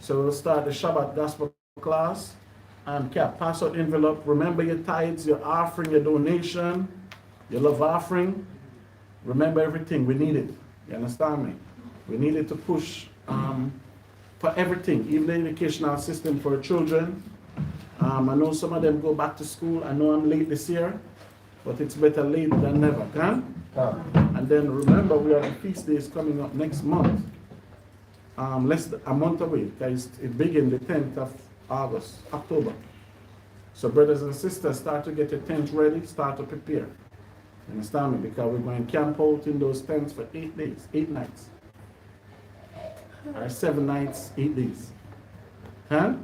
So we'll start the Shabbat gospel class. And pass out envelope. Remember your tithes, your offering, your donation, your love offering. Remember everything. We need it. You understand me? We need it to push for everything, even the educational system for children. I know some of them go back to school. I know I'm late this year, but it's better late than never, can? And then remember, we have the feast days coming up next month. Less than a month away, because it begins the 10th of October. So brothers and sisters, start to get your tents ready, start to prepare. You understand me? Because we're going to camp out in those tents for 8 days, 8 nights. Or 7 nights, 8 days. Huh?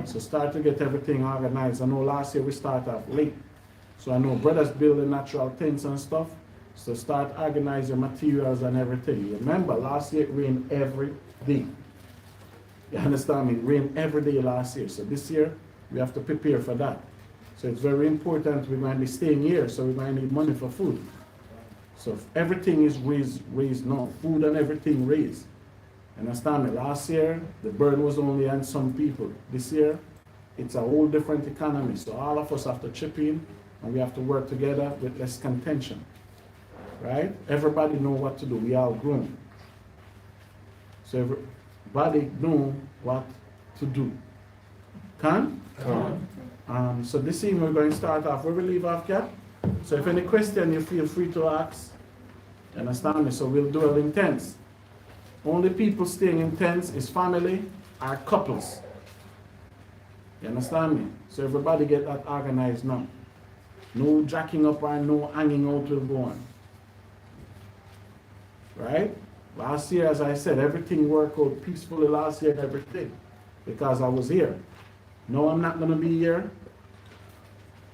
So start to get everything organized. I know last year we started off late. So I know brothers building natural tents and stuff. So start organizing materials and everything. Remember, last year it rained every day. You understand me? It rained every day last year. So this year, we have to prepare for that. So it's very important. We're going to be staying here, so we're going to need money for food. So everything is raised now. Food and everything raised. Understand me? Last year, the burden was only on some people. This year, it's a whole different economy. So all of us have to chip in, and we have to work together with less contention. Right? Everybody know what to do. We all grown. So everybody know what to do. Can? So this evening we're going to start off. Where we leave off, Cap? So if any question, you feel free to ask. You understand me? So we'll do it in tents. Only people staying in tents is family or couples. You understand me? So everybody get that organized now. No jacking up or no hanging out will go on. Right? Last year, as I said, everything worked out peacefully last year and everything. Because I was here. No, I'm not going to be here.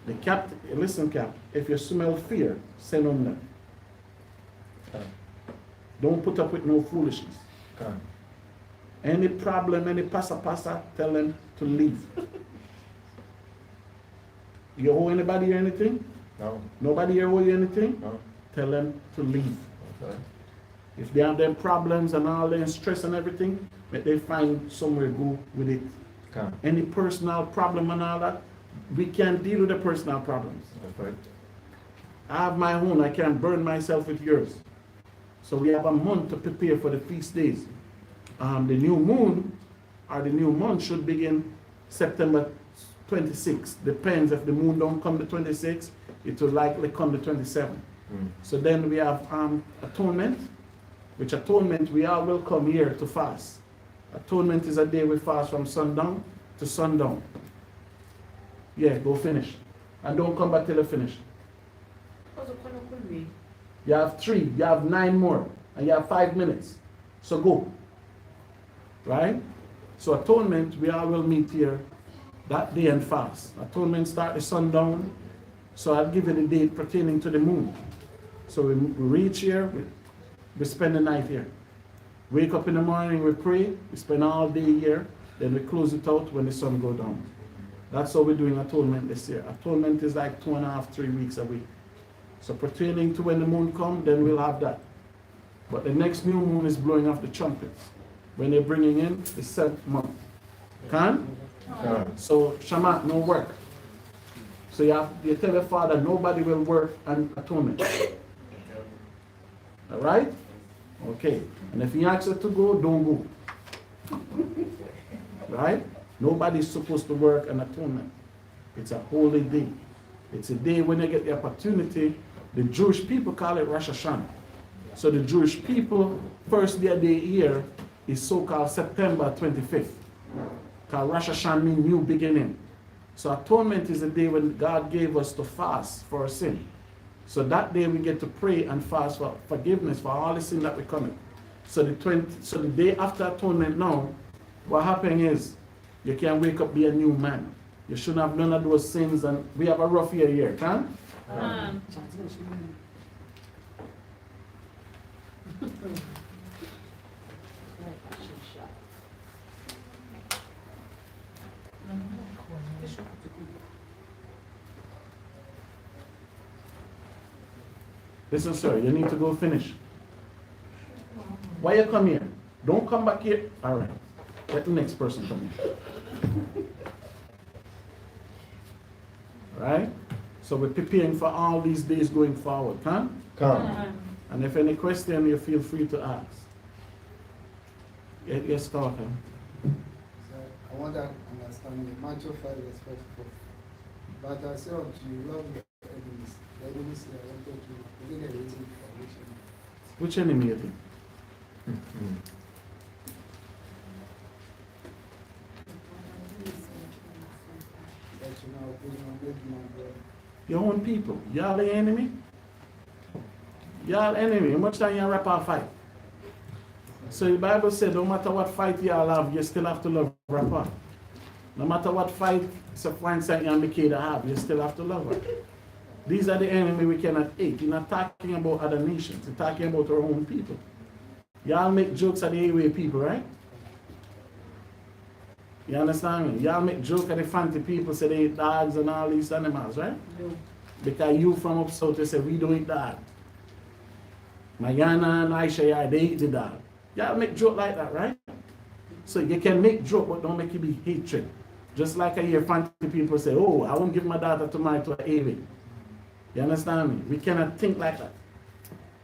The captain, listen, Cap, if you smell fear, send them there. Don't put up with no foolishness. Any problem, any pasa, tell them to leave. You owe anybody anything? No. Nobody here owe you anything? No. Tell them to leave. Okay. If they have them problems and all their stress and everything, let they find somewhere to go with it. Okay. Any personal problem and all that, we can't deal with the personal problems. Okay. I have my own, I can't burn myself with yours. So we have a month to prepare for the feast days. The new moon or the new month should begin September 26th. Depends, if the moon don't come the 26th, it will likely come the 27th. So then we have atonement, which atonement we all will come here to fast. Atonement is a day we fast from sundown to sundown. Yeah, go finish. And don't come back till you finish. You have 3, you have 9 more, and you have 5 minutes. So go. Right? So atonement, we all will meet here that day and fast. Atonement start the sundown. So I'll give you the date pertaining to the moon. So we reach here, we spend the night here. Wake up in the morning, we pray, we spend all day here, then we close it out when the sun goes down. That's how we're doing atonement this year. Atonement is like 2.5, 3 weeks a week. So pertaining to when the moon comes, then we'll have that. But the next new moon is blowing off the trumpets. When they're bringing in the 7th month. Can? So Shama, no work. So you tell your father nobody will work on atonement. All right? Okay. And if he asks you to go, don't go. Right? Nobody's supposed to work on atonement. It's a holy day. It's a day when you get the opportunity. The Jewish people call it Rosh Hashanah. So the Jewish people, first day of the year is so-called September 25th. Because Rosh Hashanah means new beginning. So atonement is the day when God gave us to fast for our sin. So that day we get to pray and fast for forgiveness for all the sin that we commit. So the day after atonement now, what happens is you can wake up be a new man. You shouldn't have none of those sins, and we have a rough year here, can? Listen, sir, you need to go finish. Why you come here? Don't come back here. All right. Let the next person come in. Right? So we're preparing for all these days going forward. Come? Come. And if any question, you feel free to ask. Yes, Carlton. So I want to understand the Matthew 5 verse 44. But I say unto you, love your enemies. The enemies I wanted to begin a written foundation. Which enemy you think? That you now put on good man, brother. Your own people. Y'all the enemy? Y'all enemy. How much time you rap our fight? So the Bible said no matter what fight y'all have, you still have to love rapper. No matter what fight Safwan Saint and Mikeda have, you still have to love her. These are the enemy we cannot hate. You're not talking about other nations. You're talking about our own people. Y'all make jokes at the A-way people, right? You understand me? Y'all make jokes at the fancy people, say they eat dogs and all these animals, right? No. Because you from up south, they say we don't eat dog. Mayana and Aisha, yeah, they eat the dog. Y'all make joke like that, right? So you can make joke, but don't make it be hatred. Just like I hear fancy people say, oh, I won't give my daughter to marry to an A-way. You understand me? We cannot think like that.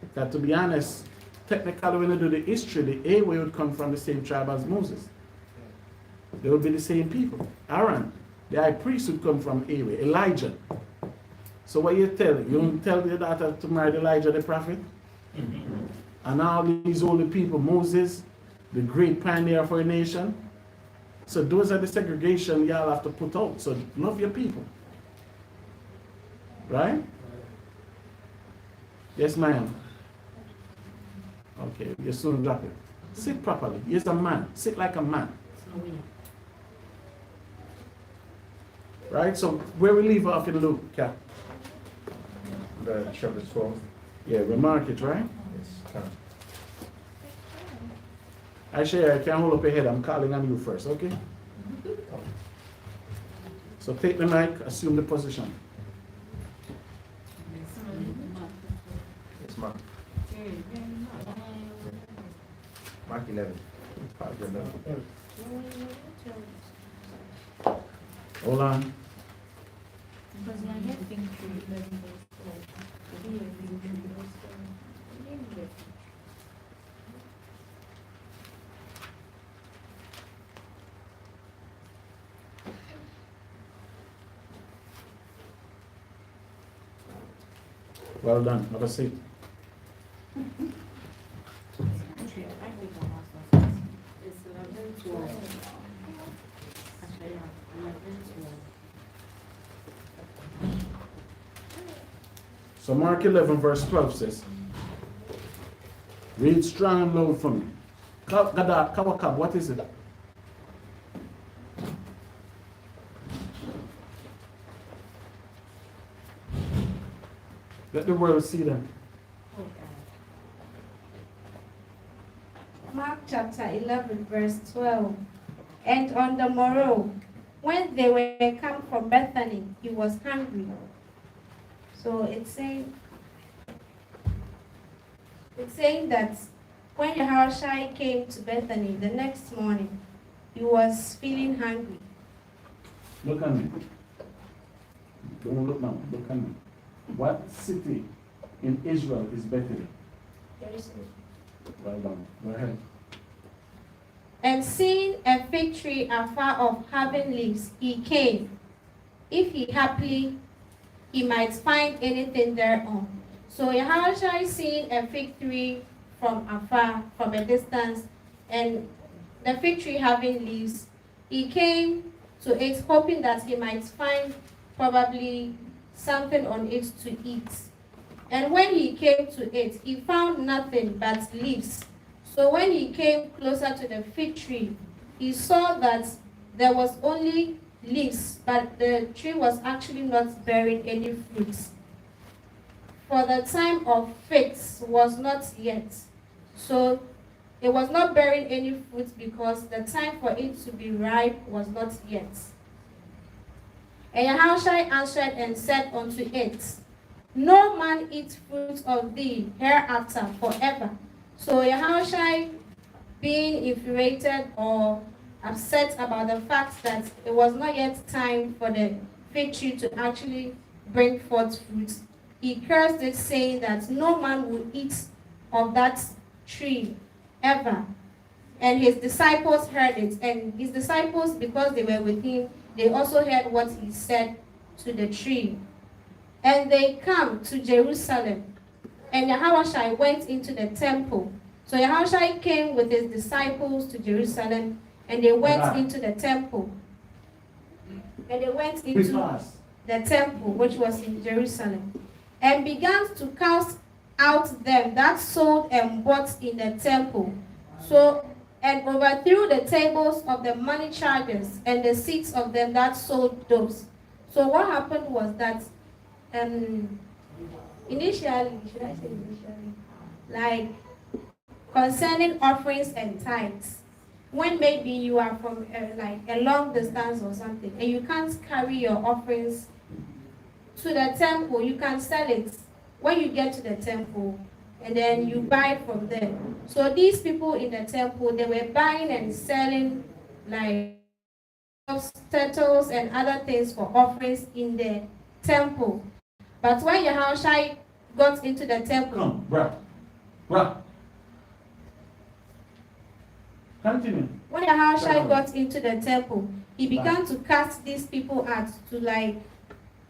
Because to be honest, technically when you do the history, the A-way would come from the same tribe as Moses. They would be the same people. Aaron, the high priest would come from A-way. Elijah. So what you tell? You don't tell your daughter to marry Elijah the prophet? And all these holy people, Moses, the great pioneer for a nation. So those are the segregation y'all have to put out. So love your people. Right? Yes, ma'am. Okay, you soon drop it. Sit properly. He's a man. Sit like a man. Right? So where we leave off in Luke, Cap? The chapter 12. Yeah, we mark it, right? Yes, come. Aisha, I can't hold up your head. I'm calling on you first, okay? So take the mic, assume the position. Yes, Mark. Mark 11. Mark 11. Hold on. Well done. Have a seat. So Mark 11 verse 12 says, read strong and loud for me. Kawakab, what is it? Let the world see them. Mark chapter 11, verse 12. And on the morrow, when they were come from Bethany, he was hungry. So it's saying that when YAHAWAH came to Bethany the next morning, he was feeling hungry. Look at me. Don't look now. Look at me. What city in Israel is Bethany? Well done. Go ahead. And seeing a fig tree afar off having leaves, he came, if he might find anything thereon. So YAHAWAH seeing a fig tree from afar, from a distance, and the fig tree having leaves, he came to it, hoping that he might find probably something on it to eat. And when he came to it, he found nothing but leaves. So when he came closer to the fig tree, he saw that there was only leaves, but the tree was actually not bearing any fruits. For the time of figs was not yet. So it was not bearing any fruit because the time for it to be ripe was not yet. And YAHAWAH answered and said unto it, no man eat fruit of thee hereafter forever. So YAHAWAH, being infuriated or upset about the fact that it was not yet time for the fig tree to actually bring forth fruit, he cursed it, saying that no man will eat of that tree ever. And his disciples heard it, and his disciples, because they were with him, they also heard what he said to the tree. And they come to Jerusalem, and YAHAWAH went into the temple. So YAHAWAH came with his disciples to Jerusalem, and they went into the temple. And they went into the temple, which was in Jerusalem, and began to cast out them that sold and bought in the temple. So, and overthrew the tables of the money chargers and the seats of them that sold doves. So what happened was that initially, should I say initially, like concerning offerings and tithes, when maybe you are from like a long distance or something, and you can't carry your offerings to the temple, you can sell it when you get to the temple, and then you buy from them. So these people in the temple, they were buying and selling like turtles and other things for offerings in the temple. But when YAHAWAH got into the temple, Come, bruh. Continue. when YAHAWAH got into the temple, he began to cast these people out to like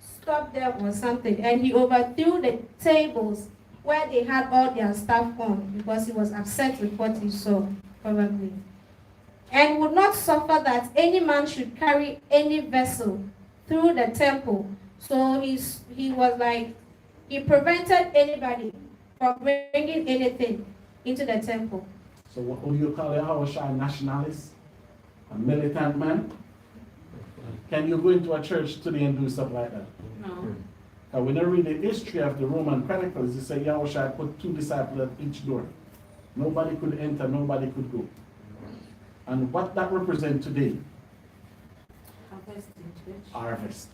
stop them or something, and he overthrew the tables where they had all their stuff on, because he was upset with what he saw, probably, and would not suffer that any man should carry any vessel through the temple. So he was like, he prevented anybody from bringing anything into the temple. So what do you call YAHAWAH nationalist? A militant man? Can you go into a church today and do stuff like that? No. When I read the history of the Roman Chronicles, it says YAHAWAH put 2 disciples at each door. Nobody could enter, nobody could go. And what that represents today? Harvest in church. Harvest.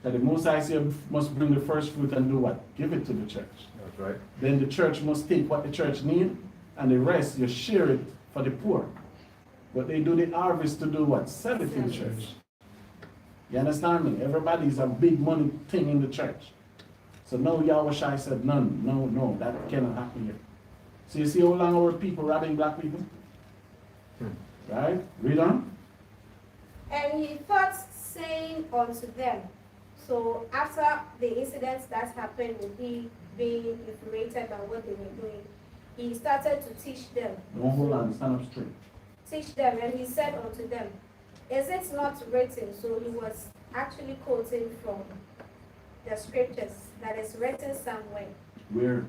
So the Most High say must bring the first fruit and do what? Give it to the church. That's right. Then the church must take what the church need, and the rest you share it for the poor. But they do the harvest to do what? Sell it in the church. You understand me? Everybody's a big money thing in the church. So now YAHAWAH said, no, that cannot happen here. So you see how long our people robbing black people? Right? Read on. And he thought, saying unto them, so after the incidents that happened with him being infuriated by what they were doing, he started to teach them. Don't hold on, stand up straight. Teach them, and he said unto them, is it not written? So he was actually quoting from the scriptures that is written somewhere. Where?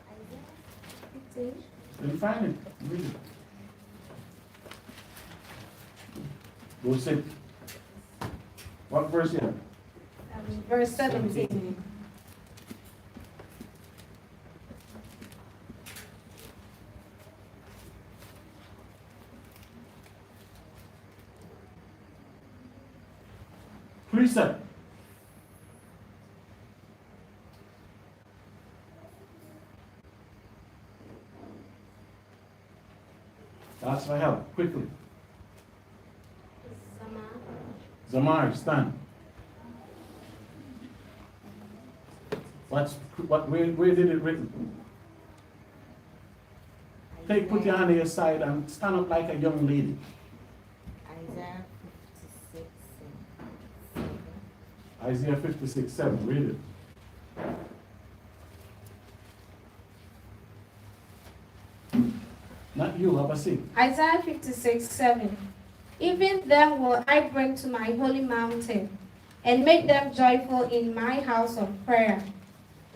Isaiah 15. Then find it. Read it. Go sit. What verse you have? Verse 17. Precept. That's for help. Quickly. Zamar, stand. Where did it written? Put your hand on your side and stand up like a young lady. Isaiah 56:7. Isaiah 56:7. Read it. Not you, have a seat. Isaiah 56:7. Even them will I bring to my holy mountain, and make them joyful in my house of prayer.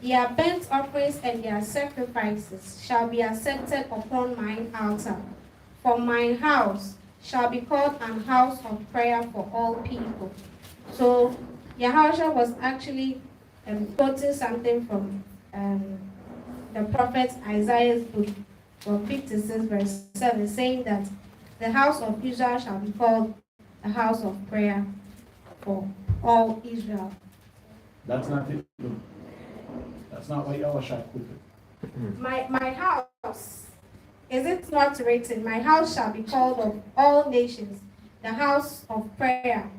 Their burnt offerings and their sacrifices shall be accepted upon mine altar. For mine house shall be called an house of prayer for all people. So YAHAWAH was actually quoting something from the prophet Isaiah's book, from 56 verse 7, saying that the house of Israel shall be called a house of prayer for all Israel. That's not it. No. That's not what YAHAWAH put it. My house, is it not written, my house shall be called of all nations, the house of prayer.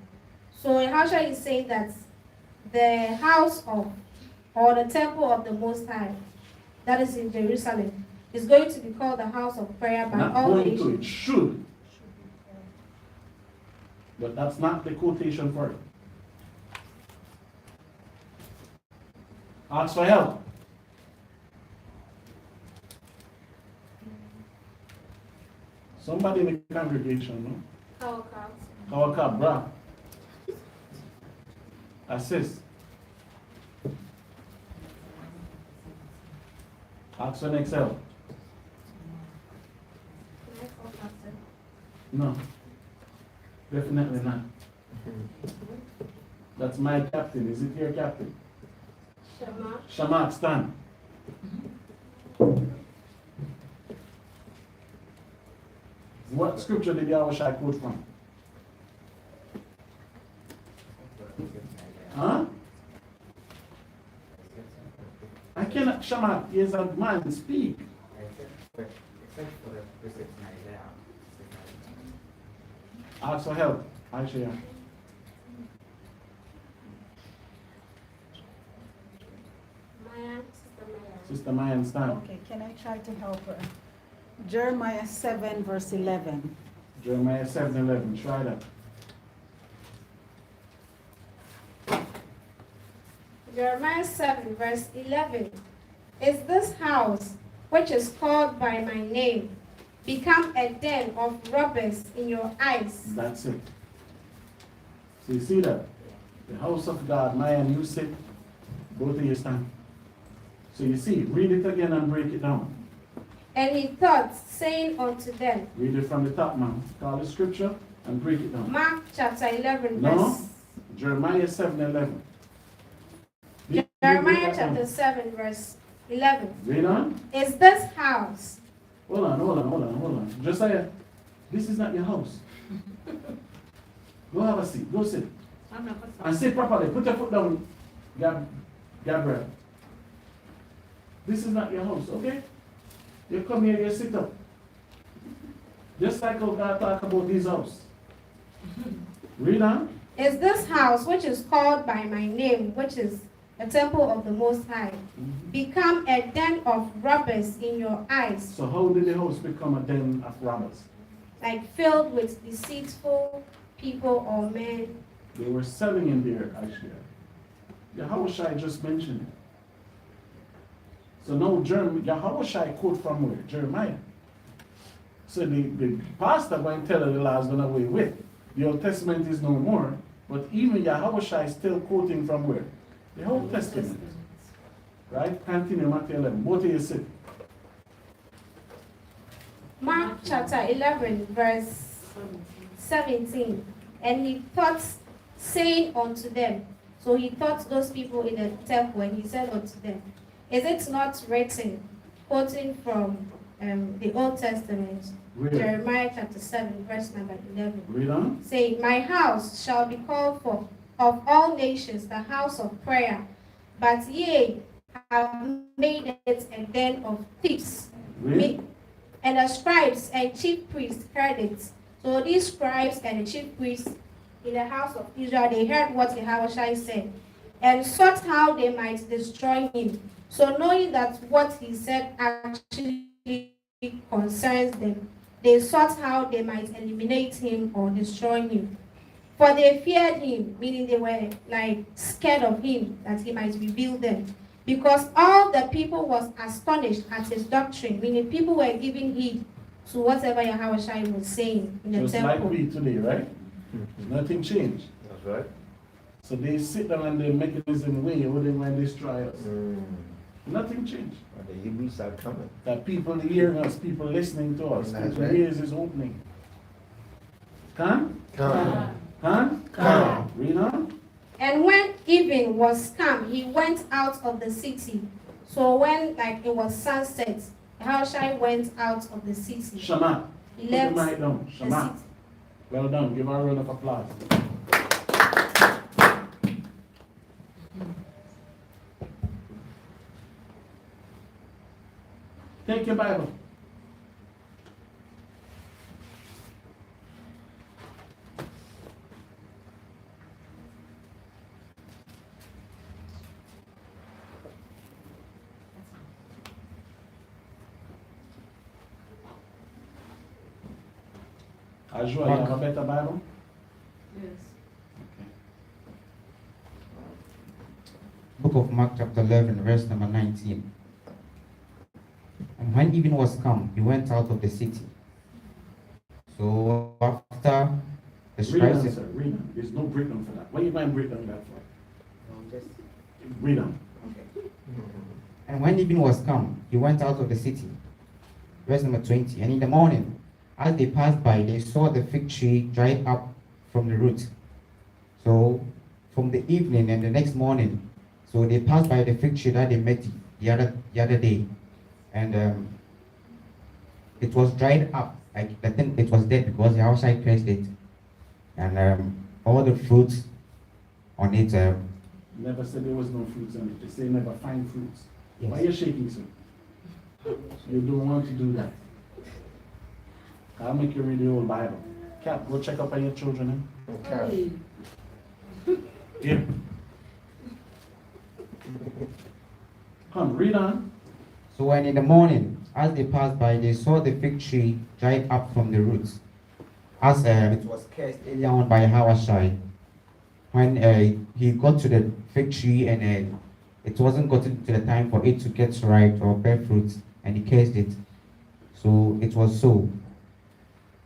So YAHAWAH is saying that the house of, or the temple of the Most High, that is in Jerusalem, is going to be called the house of prayer by Not all going to, it nations. should. But that's not the quotation for it. Ask for help. Somebody in the congregation, no? Kawaka, bra. Assist. Ask for next help. No. Definitely not. That's my captain. Is it your captain? Shamak, stand. What scripture did YAHAWAH quote from? Huh? I cannot, Shamak, he is a man, speak. Except for the precepts in Isaiah. Ask for help, Isaiah. Sister Maya, stand. Okay, can I try to help her? Jeremiah 7, verse 11. Jeremiah 7:11. Try that. Jeremiah 7, verse 11. Is this house, which is called by my name, become a den of robbers in your eyes? That's it. So you see that? The house of God, Maya and you sit, both of you stand. So you see, read it again and break it down. And he thought, saying unto them, Read it from the top, man. Call the scripture and break it down. Mark chapter 11, No. verse. Jeremiah 7:11. Jeremiah chapter 7, verse 11. Read on. Is this house? Hold on. Josiah, this is not your house. Go have a seat. Go sit. And sit properly. Put your foot down, Gabriel. This is not your house, okay? You come here, you sit up. Just like how God talk about this house. Read on. Is this house, which is called by my name, which is a temple of the Most High, become a den of robbers in your eyes, So how did the house become a den of robbers? like filled with deceitful people or men? They were selling in there, actually. YAHAWAH just mentioned it. So now YAHAWAH quote from where? Jeremiah. So the pastor going to tell her the law's done away with. The Old Testament is no more, but even YAHAWAH is still quoting from where? The Old Testament. Right? Continue Matthew 11. Both of you sit. Mark chapter 11, verse 17. And he thought, saying unto them, so he taught those people in the temple, and he said unto them, is it not written, quoting from the Old Testament, Read. Jeremiah chapter 7, verse number 11, Read on. saying, my house shall be called for of all nations the house of prayer, but ye have made it a den of thieves. Read. And the scribes and chief priests heard it. So these scribes and the chief priests in the house of Israel, they heard what YAHAWAH said and sought how they might destroy him. So knowing that what he said actually concerns them, they sought how they might eliminate him or destroy him. For they feared him, meaning they were like scared of him, that he might reveal them. Because all the people was astonished at his doctrine, meaning people were giving heed to whatever YAHAWAH was saying in the Just temple. like we today, right? Nothing changed. That's right. So they sit down and the mechanism way when they destroy us. Nothing changed. And the Hebrews are coming. That people hearing us, people listening to us, That's people right. ears is opening. Come? Come. Come? Read on. And when even was come, he went out of the city. So when like it was sunset, YAHAWAH went out of the city. Shema. He Put the left mic down. the Shema. city. Well done. Give her a round of applause. Take your Bible. Ajua, you have a better Bible? Book of Mark chapter 11, verse number 19. And when evening was come, he went out of the city. So after the Read on, scribes, sir. Read on. There's no break down for that. What you mind break down that for? No, just Read on. okay. And when evening was come, he went out of the city. Verse number 20. And in the morning, as they passed by, they saw the fig tree dried up from the root. So from the evening and the next morning, so they passed by the fig tree that they met the other day, and it was dried up. Like I think it was dead because the outside cursed it, and all the fruits on it. Never said there was no fruits on it. They say never find fruits. Yes. Why are you shaking, sir? You don't want to do that. I'll make you read the old Bible. Cap, go check up on your children. Okay. Yeah. Come, read on. So when in the morning, as they passed by, they saw the fig tree dried up from the roots, as it was cursed earlier on by YAHAWAH. When he got to the fig tree and it wasn't gotten to the time for it to get ripe or bear fruit, and he cursed it. So it was so.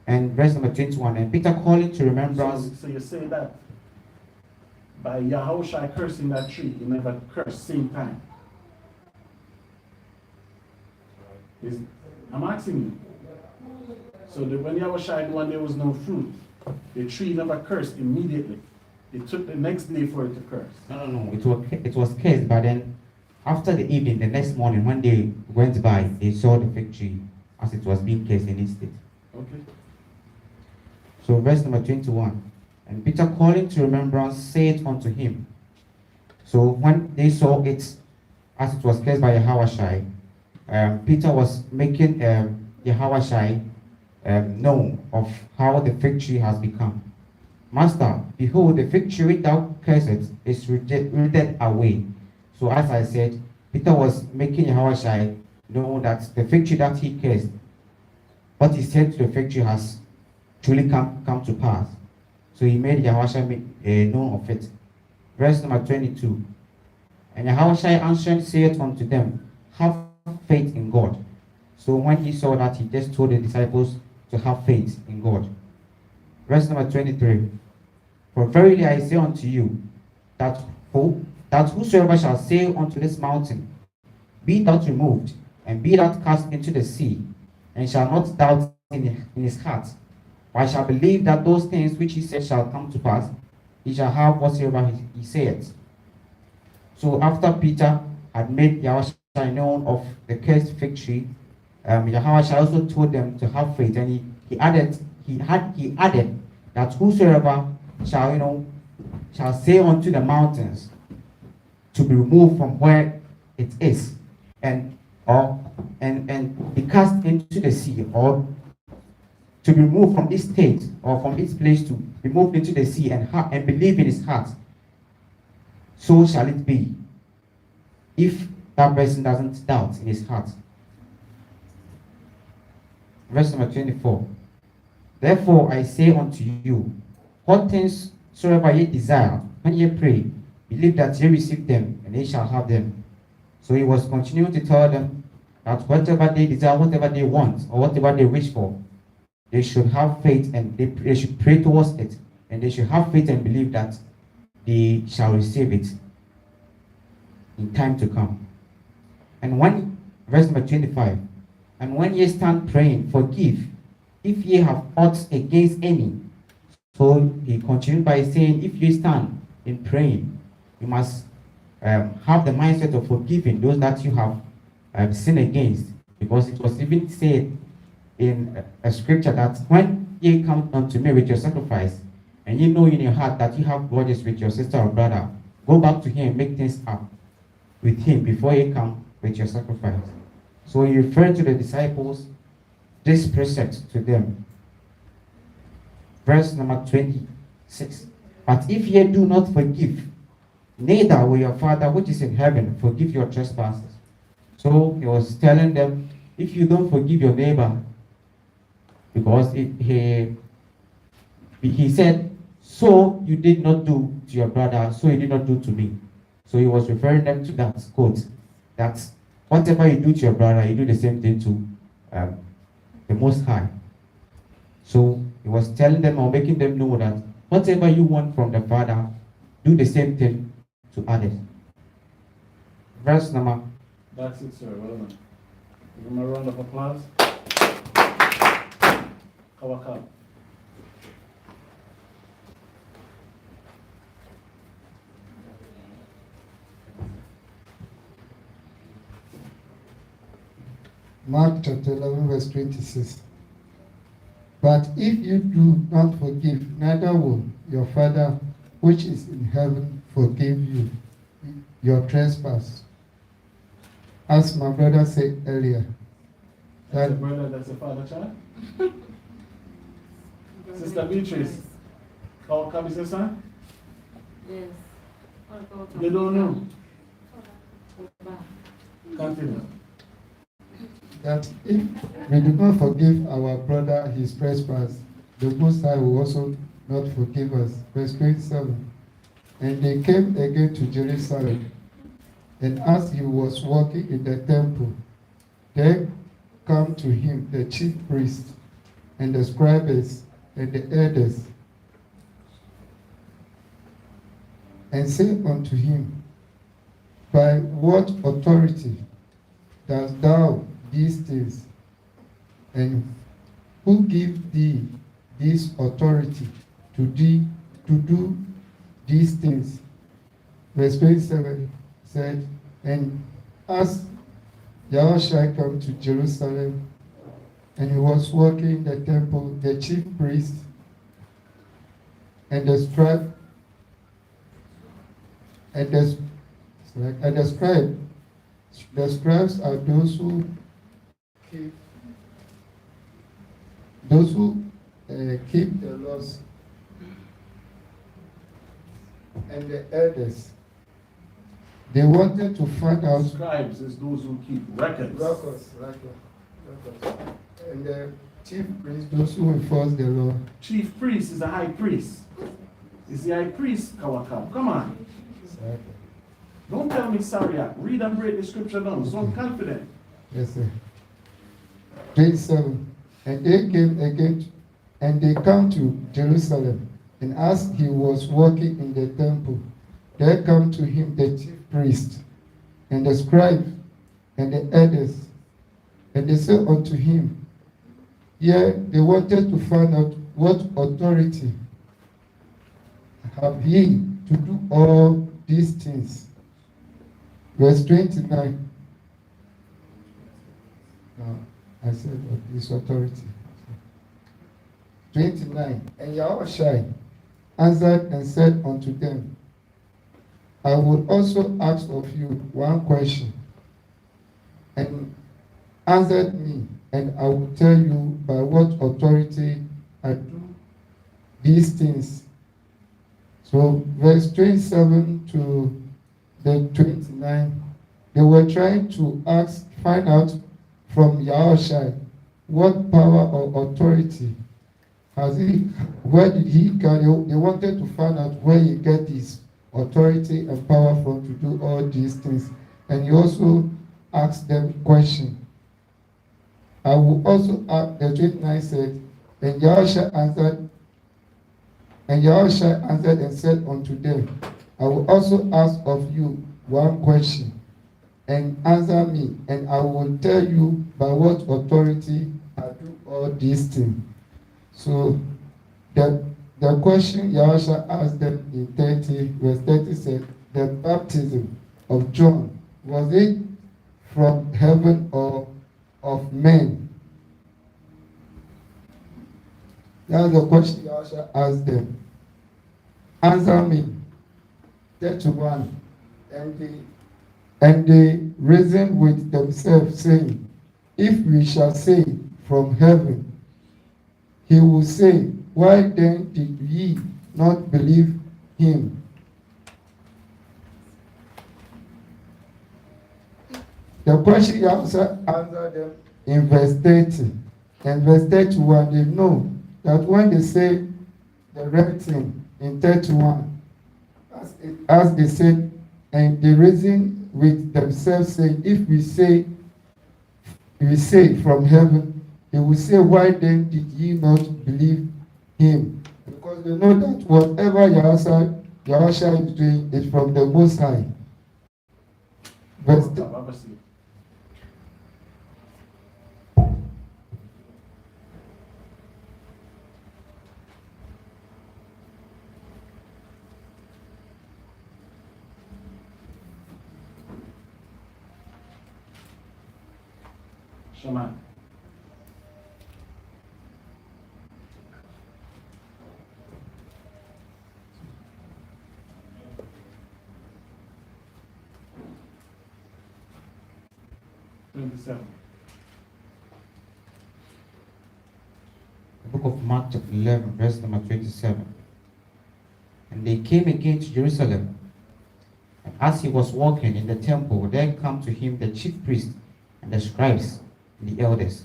And verse number 21, and Peter calling to remembrance. So you say that by Yahushua cursing that tree, he never cursed same time. I'm asking you. So when Yahushua one there was no fruit, the tree never cursed immediately. It took the next day for it to curse. No. It was cursed, but then after the evening, the next morning, when they went by, they saw the fig tree as it was being cursed in its state. Okay. So verse number 21. And Peter calling to remembrance said unto him. So when they saw it as it was cursed by YAHAWAH, Peter was making YAHAWAH known of how the fig tree has become. Master, behold, the fig tree which thou cursed is rooted away. So as I said, Peter was making YAHAWAH know that the fig tree that he cursed, what he said to the fig tree has truly come to pass. So he made YAHAWAH known of it. Verse number 22. And YAHAWAH answering saith unto them, have faith in God. So when he saw that, he just told the disciples to have faith in God. Verse number 23. For verily I say unto you, that whosoever shall say unto this mountain, be thou removed, and be thou cast into the sea, and shall not doubt in his heart, but shall believe that those things which he said shall come to pass, he shall have whatsoever he saith. So after Peter had made YAHAWAH known of the cursed fig tree, YAHAWAH also told them to have faith, and he added that whosoever shall say unto the mountains to be removed from where it is, and be cast into the sea, or to be moved from its state or from its place to be moved into the sea, and believe in his heart, so shall it be, if that person doesn't doubt in his heart. Verse number 24. Therefore I say unto you, what things soever ye desire, when ye pray, believe that ye receive them, and ye shall have them. So he was continuing to tell them that whatever they desire, whatever they want, or whatever they wish for, they should have faith, and they should pray towards it, and they should have faith and believe that they shall receive it in time to come. And when, verse number 25, and when ye stand praying, forgive, if ye have aught against any. So he continued by saying, if you stand in praying, you must have the mindset of forgiving those that you have sinned against, because it was even said in a scripture that when ye come unto me with your sacrifice, and you know in your heart that you have grudges with your sister or brother, go back to him and make things up with him before you come with your sacrifice. So he referred to the disciples this precept to them. Verse number 26. But if ye do not forgive, neither will your Father which is in heaven forgive your trespasses. So he was telling them, if you don't forgive your neighbor, because he said, so you did not do to your brother, so you did not do to me. So he was referring them to that quote, that whatever you do to your brother, you do the same thing to the Most High. So he was telling them or making them know that whatever you want from the Father, do the same thing to others. Verse number. That's it, sir. Well done. Give him a round of applause. Kawaka. Mark chapter 11, verse 26. But if you do not forgive, neither will your Father which is in heaven forgive you your trespass. As my brother said earlier, That's a brother, that's a father, child. Sister Beatrice. Kawaka, sister? Yes. They don't know. Continue. that if we do not forgive our brother his trespass, the Most High will also not forgive us. Verse 27. And they came again to Jerusalem, and as he was walking in the temple, there come to him the chief priests and the scribes and the elders, and said unto him, By what authority dost thou these things? And who gave thee this authority to do these things? Verse 27 said, And as YAHAWAH come to Jerusalem, and he was walking in the temple, the chief priest and the scribe and the scribe. The scribes are those who keep the laws, and the elders. They wanted to find out Scribes is those who keep records. records. And the chief priest, those who enforce the law. Chief priest is a high priest. Is the high priest Kawaka? Come on. Don't tell me sorry. Read and break the scripture down. So I'm confident. Yes, sir. 27. And they came again, and they come to Jerusalem. And as he was walking in the temple, there come to him the chief priest, and the scribe, and the elders. And they said unto him, they wanted to find out what authority have ye to do all these things. Verse 29. No, I said of this authority. 29. And YAHAWAH answered and said unto them, I will also ask of you one question, and answered me, and I will tell you by what authority I do these things. So verse 27 to the 29, they were trying to find out from YAHAWAH what power or authority has he, where did he get. They wanted to find out where he get his authority and power from to do all these things. And he also asked them question. I will also ask, the 29 said, and YAHAWAH answered and said unto them, I will also ask of you one question, and answer me, and I will tell you by what authority I do all these things. So the question YAHAWAH asked them in 30, verse 30 said, the baptism of John, was it from heaven or of men? That's the question YAHAWAH asked them. Answer me. 31. And they reasoned with themselves, saying, if we shall say from heaven, he will say, why then did ye not believe him? The question he answered them in verse 30 and verse 31, they know that when they say the right thing in 31, as they said, and they reason with themselves saying, if we say from heaven, he will say, why then did ye not believe him? Because they know that whatever Yahushua is doing is from the Most High. Verse Shaman. The The book of Mark chapter 11, verse number 27. And they came again to Jerusalem. And as he was walking in the temple, there come to him the chief priests and the scribes and the elders.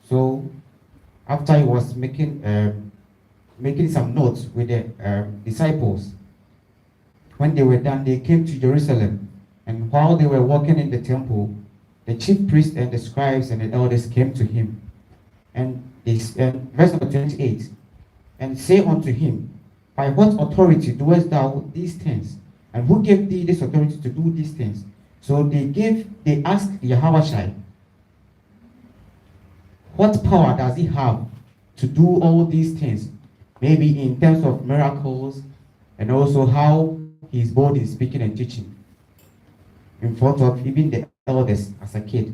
So after he was making some notes with the disciples, when they were done, they came to Jerusalem. And while they were walking in the temple, the chief priests and the scribes and the elders came to him. And verse number 28, and say unto him, by what authority doest thou these things? And who gave thee this authority to do these things? So they asked YAHAWAH, what power does he have to do all these things? Maybe in terms of miracles, and also how he's bold in speaking and teaching in front of even the elders as a kid.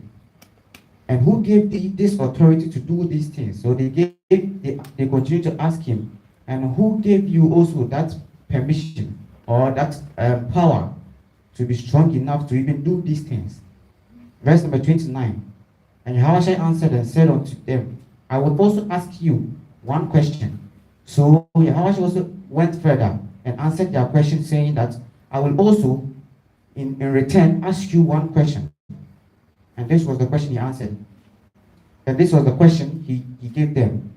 And who gave thee this authority to do these things? So they continue to ask him, and who gave you also that permission or that power to be strong enough to even do these things? Verse number 29. And Yahushua answered and said unto them, I will also ask you one question. So Yahushua also went further and answered their question, saying that I will also in return ask you one question. And this was the question he answered. And this was the question he gave them.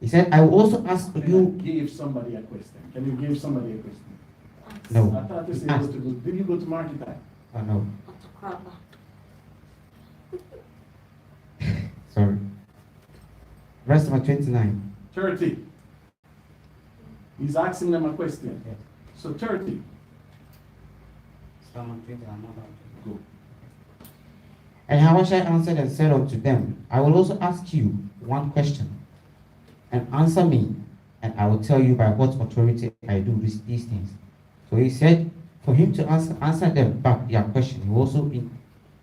He said, I will also ask you. Give somebody a question. Can you give somebody a question? No. I thought this was to go. Did you go to market time? Oh, no. Sorry. Verse number 29. 30. He's asking them a question. Yes. So 30. Go. And Yahushua answered and said unto them, I will also ask you one question, and answer me, and I will tell you by what authority I do these things. So he said, for him to answer them back their question, he also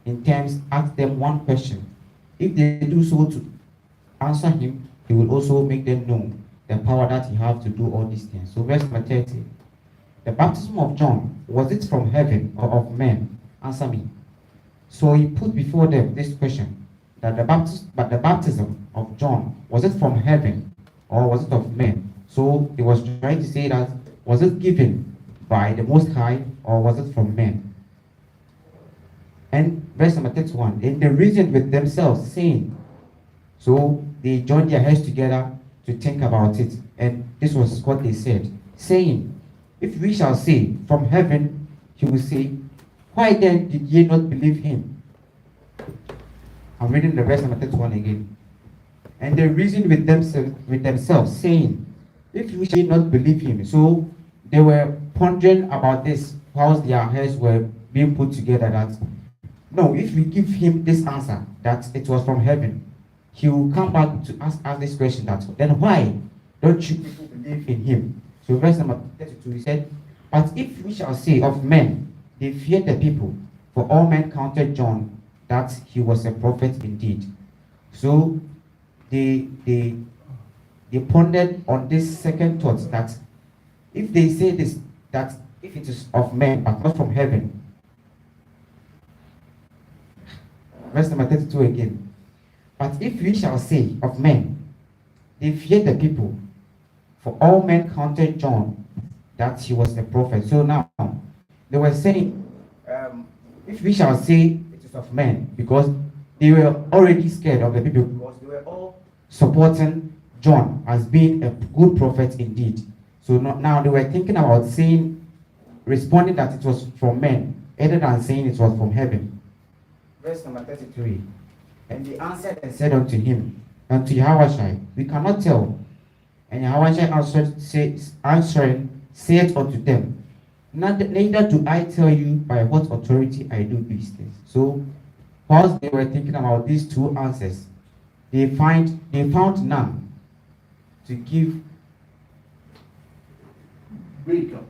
in terms asked them one question. If they do so to answer him, he will also make them know the power that he has to do all these things. So verse number 30. The baptism of John, was it from heaven or of men? Answer me. So he put before them this question, that the baptism of John, was it from heaven or was it of men? So he was trying to say that, was it given by the Most High or was it from men? And verse number 31, and they reasoned with themselves, saying, so they joined their heads together to think about it. And this was what they said, saying, if we shall say from heaven, he will say, why then did ye not believe him? I'm reading the verse number 31 again. And they reasoned with themselves, saying, if we shall not believe him. So they were pondering about this whilst their heads were being put together, that no, if we give him this answer, that it was from heaven, he will come back to ask us this question, that then why don't you people believe in him? So verse number 32, he said, but if we shall say of men, they feared the people, for all men counted John that he was a prophet indeed. So they pondered on this second thought, that if they say this, that if it is of men but not from heaven. Verse number 32 again. But if we shall say of men, they feared the people, for all men counted John that he was a prophet. So now they were saying, if we shall say it is of men, because they were already scared of the people, because they were all supporting John as being a good prophet indeed. So now they were thinking about saying, responding that it was from men, rather than saying it was from heaven. Verse number 33. And they answered and said unto him, unto YAHAWAH, we cannot tell. And YAHAWAH answering, said unto them, neither do I tell you by what authority I do these things. So, whilst they were thinking about these two answers, they found none to give. Break up.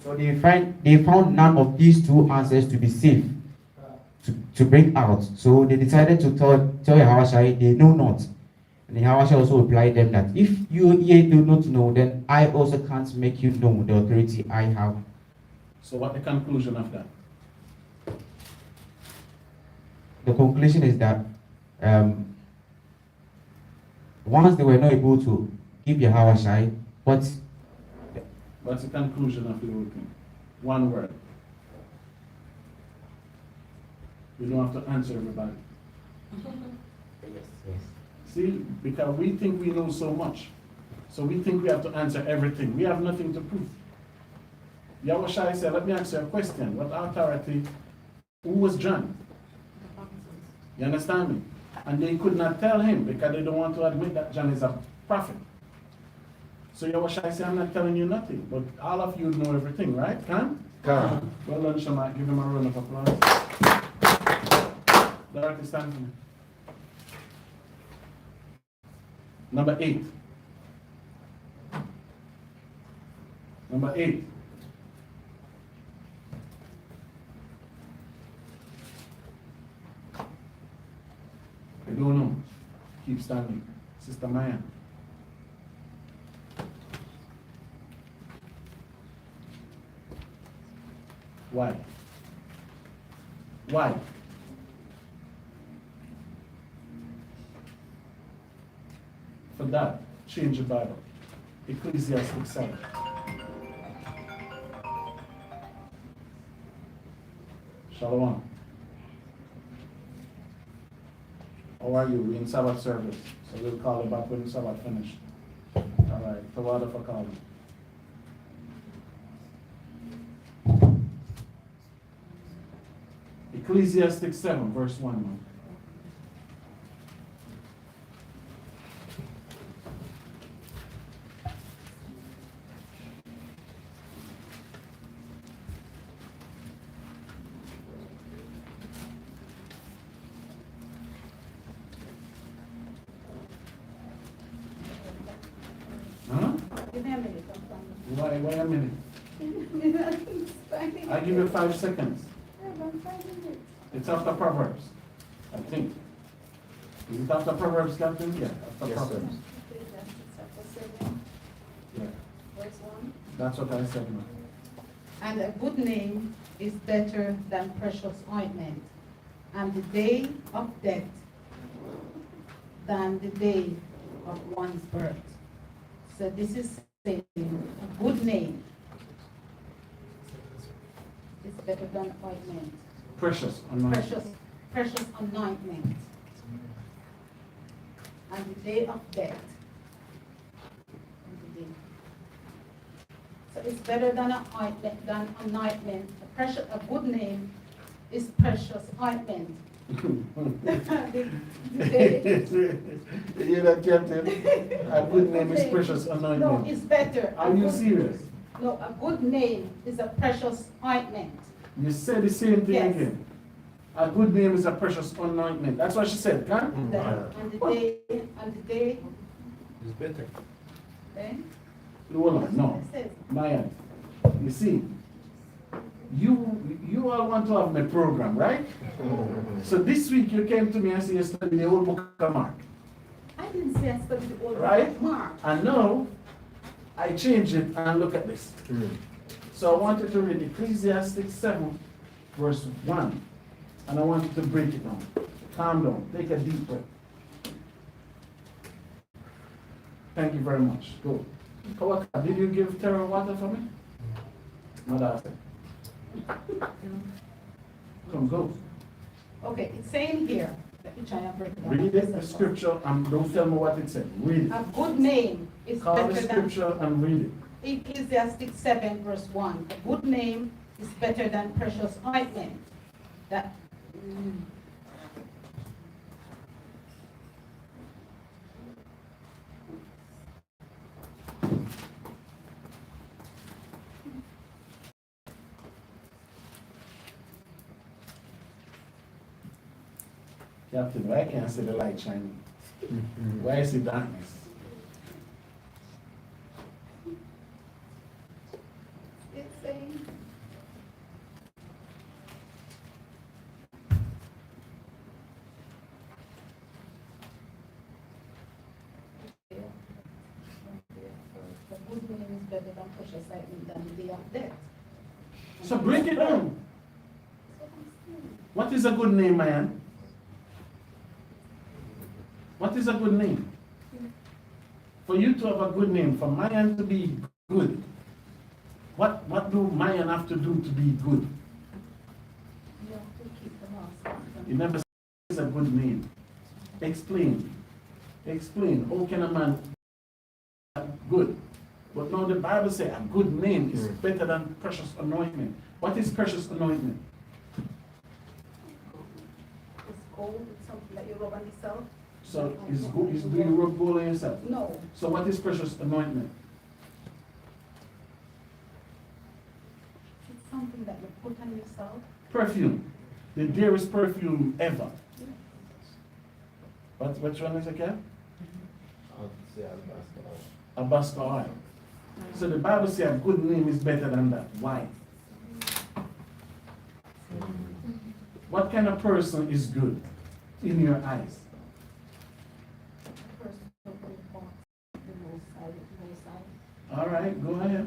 So they found none of these two answers to be safe to bring out. So they decided to tell YAHAWAH they know not. And YAHAWAH also replied them that if you do not know, then I also can't make you know the authority I have. So what the conclusion of that? The conclusion is that once they were not able to give YAHAWAH What's the conclusion of the whole thing? One word. You don't have to answer everybody. Yes. See, because we think we know so much. So we think we have to answer everything. We have nothing to prove. YAHAWAH said, let me ask you a question. What authority, who was John? You understand me? And they could not tell him because they don't want to admit that John is a prophet. So YAHAWAH said, I'm not telling you nothing, but all of you know everything, right? Come? Come. Well done, Shamak. Give him a round of applause. Dorothy, stand for me. Number 8. Number 8. I don't know. Keep standing. Sister Maya. Why? Why? For that, change the Bible. Ecclesiastes 7. Shalom. How are you? We're in Sabbath service, so we'll call you back when the Sabbath finished. All right. Tawada for calling. Ecclesiastes 7, verse 1. Man. Huh? Give me a minute, I'm coming. Why a minute? I give you 5 seconds. It's after Proverbs, I think. Is it after Proverbs, Captain? Yeah, after Yes, sir. Proverbs. Yeah, that's what I said, man. And a good name is better than precious ointment, and the day of death than the day of one's birth. So this is saying a good name is better than ointment. Precious, anointing. Precious anointment. And the day of death. So it's better than an ointment, than anointment. A good name is precious ointment. The day- You hear that, Captain? A good name is precious No, anointment. it's better. Are you serious? No, a good name is a precious ointment. You said the same thing Yes. again. A good name is a precious anointment. That's what she said, huh? And the day, It's better. eh? Hold on, no. It says, Maya, you see, you all want to have my program, right? So this week you came to me and said you studied the whole book of Mark. I didn't say I studied the old Right? Mark. And now, I change it and look at this. So I wanted to read Ecclesiastes 7, verse 1. And I wanted to break it down. Calm down. Take a deep breath. Thank you very much. Go. Kawaka, did you give Tara water for me? Mother said. Come, go. Okay, it's saying here, let me try and break it down. Read it, the scripture, and don't tell me what it said. Read A it. good name is Call the better than, scripture and read it. Ecclesiastes 7 verse 1. A good name is better than precious ointment. That, Captain, why can't I see the light shining? Why is it darkness? it's saying, a good name is better than precious ointment than the day of death. So break it down. What is a good name, man? What is a good name? For you to have a good name, for Mayan to be good, what do Mayan have to do to be good? You have to keep the laws. It never says a good name. Explain. Explain. How can a man be good? But now the Bible says a good name is better than precious anointment. What is precious anointment? It's gold, it's something that you rub on yourself. So do you rub gold on yourself? No, So what is precious anointment? it's something that you put on yourself. Perfume. The dearest perfume ever. Which one is it, Ken? I'll say alabaster oil. Alabaster oil. So the Bible says a good name is better than that. Why? What kind of person is good in your eyes? A person who walks the most side. All right, go ahead.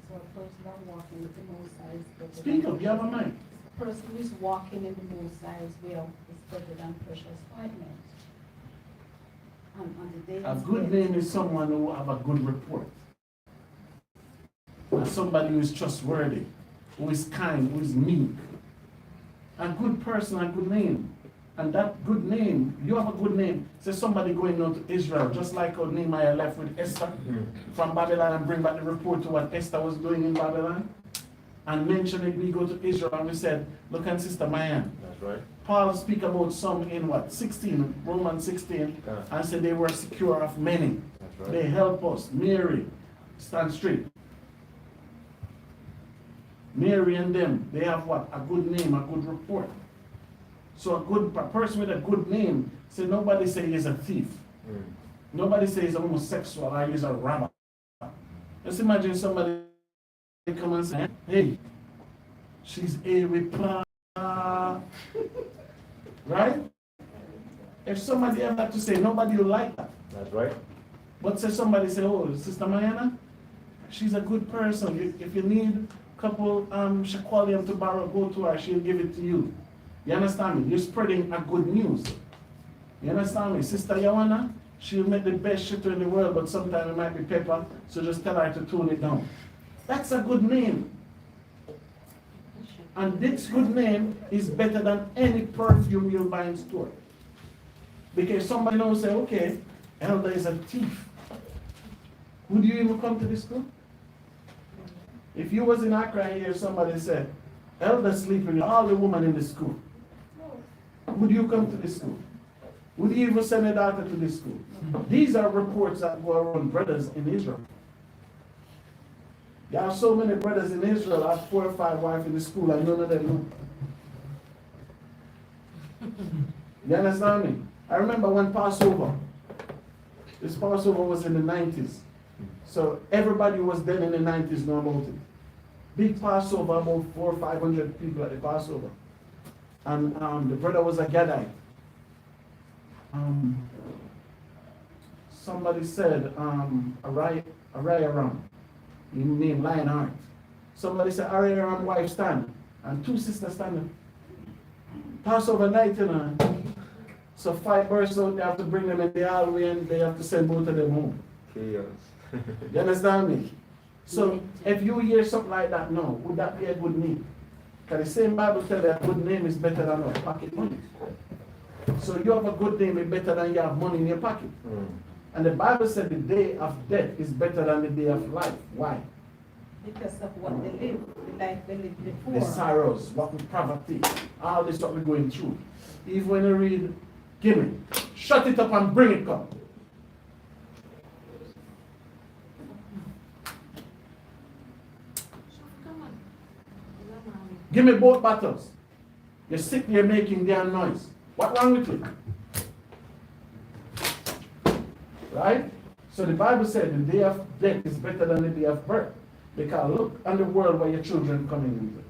So a person that walking with the most side is better Speak than up, you have a mic. a person who is walking in the most side as well is better than precious ointment. And on the day A of good death, name is someone who have a good report. And somebody who is trustworthy, who is kind, who is meek. A good person, a good name. And that good name, you have a good name. Say somebody going out to Israel, just like how Nehemiah left with Esther from Babylon and bring back the report to what Esther was doing in Babylon. And mention it, we go to Israel and we said, look at Sister Mayan. That's right. Paul speak about some in what? 16, Romans 16, and said they were secure of many. That's right. They help us. Mary, stand straight. Mary and them, they have what? A good name, a good report. So a person with a good name, say nobody say he's a thief. Nobody say he's a homosexual or he's a robber. Just imagine somebody come and say, hey, she's a reply. Right? If somebody ever had to say, nobody will like that. That's right. But say somebody say, oh, Sister Mayana, she's a good person. If you need a couple shakwalium to borrow, go to her, she'll give it to you. You understand me? You're spreading a good news. You understand me? Sister Yawana, she'll make the best shit in the world, but sometimes it might be pepper, so just tell her to tone it down. That's a good name. And this good name is better than any perfume you'll buy in store. Because somebody knows say, okay, Elder is a thief. Would you even come to this school? If you was in Accra and hear somebody say, Elder sleeping with all the women in the school, would you come to this school? Would you even send a daughter to this school? These are reports that go around brothers in Israel. There are so many brothers in Israel have 4 or 5 wives in the school and none of them know. You understand me? I remember when Passover, this Passover was in the 90s. So everybody who was then in the 90s know about it. Big Passover, about 400 or 500 people at the Passover. And the brother was a Gadite. Somebody said, Arayaram, named Lionheart. Somebody said, Arayaram wife stand, and 2 sisters standing. Passover night, you know. So 5 bursts out, they have to bring them in the hallway and they have to send both of them home. Chaos. You understand me? So if you hear something like that now, would that be a good name? Because the same Bible tells you a good name is better than a pocket money. So you have a good name is better than you have money in your pocket. And the Bible said the day of death is better than the day of life. Why? Because of what they live, the life they lived before. The sorrows, what with poverty, all this what we're going through. Even when you read, give me, shut it up and bring it come. Give me both bottles. You're sick, you're making damn noise. What wrong with you? Right? So the Bible said the day of death is better than the day of birth. Because look on the world where your children coming into.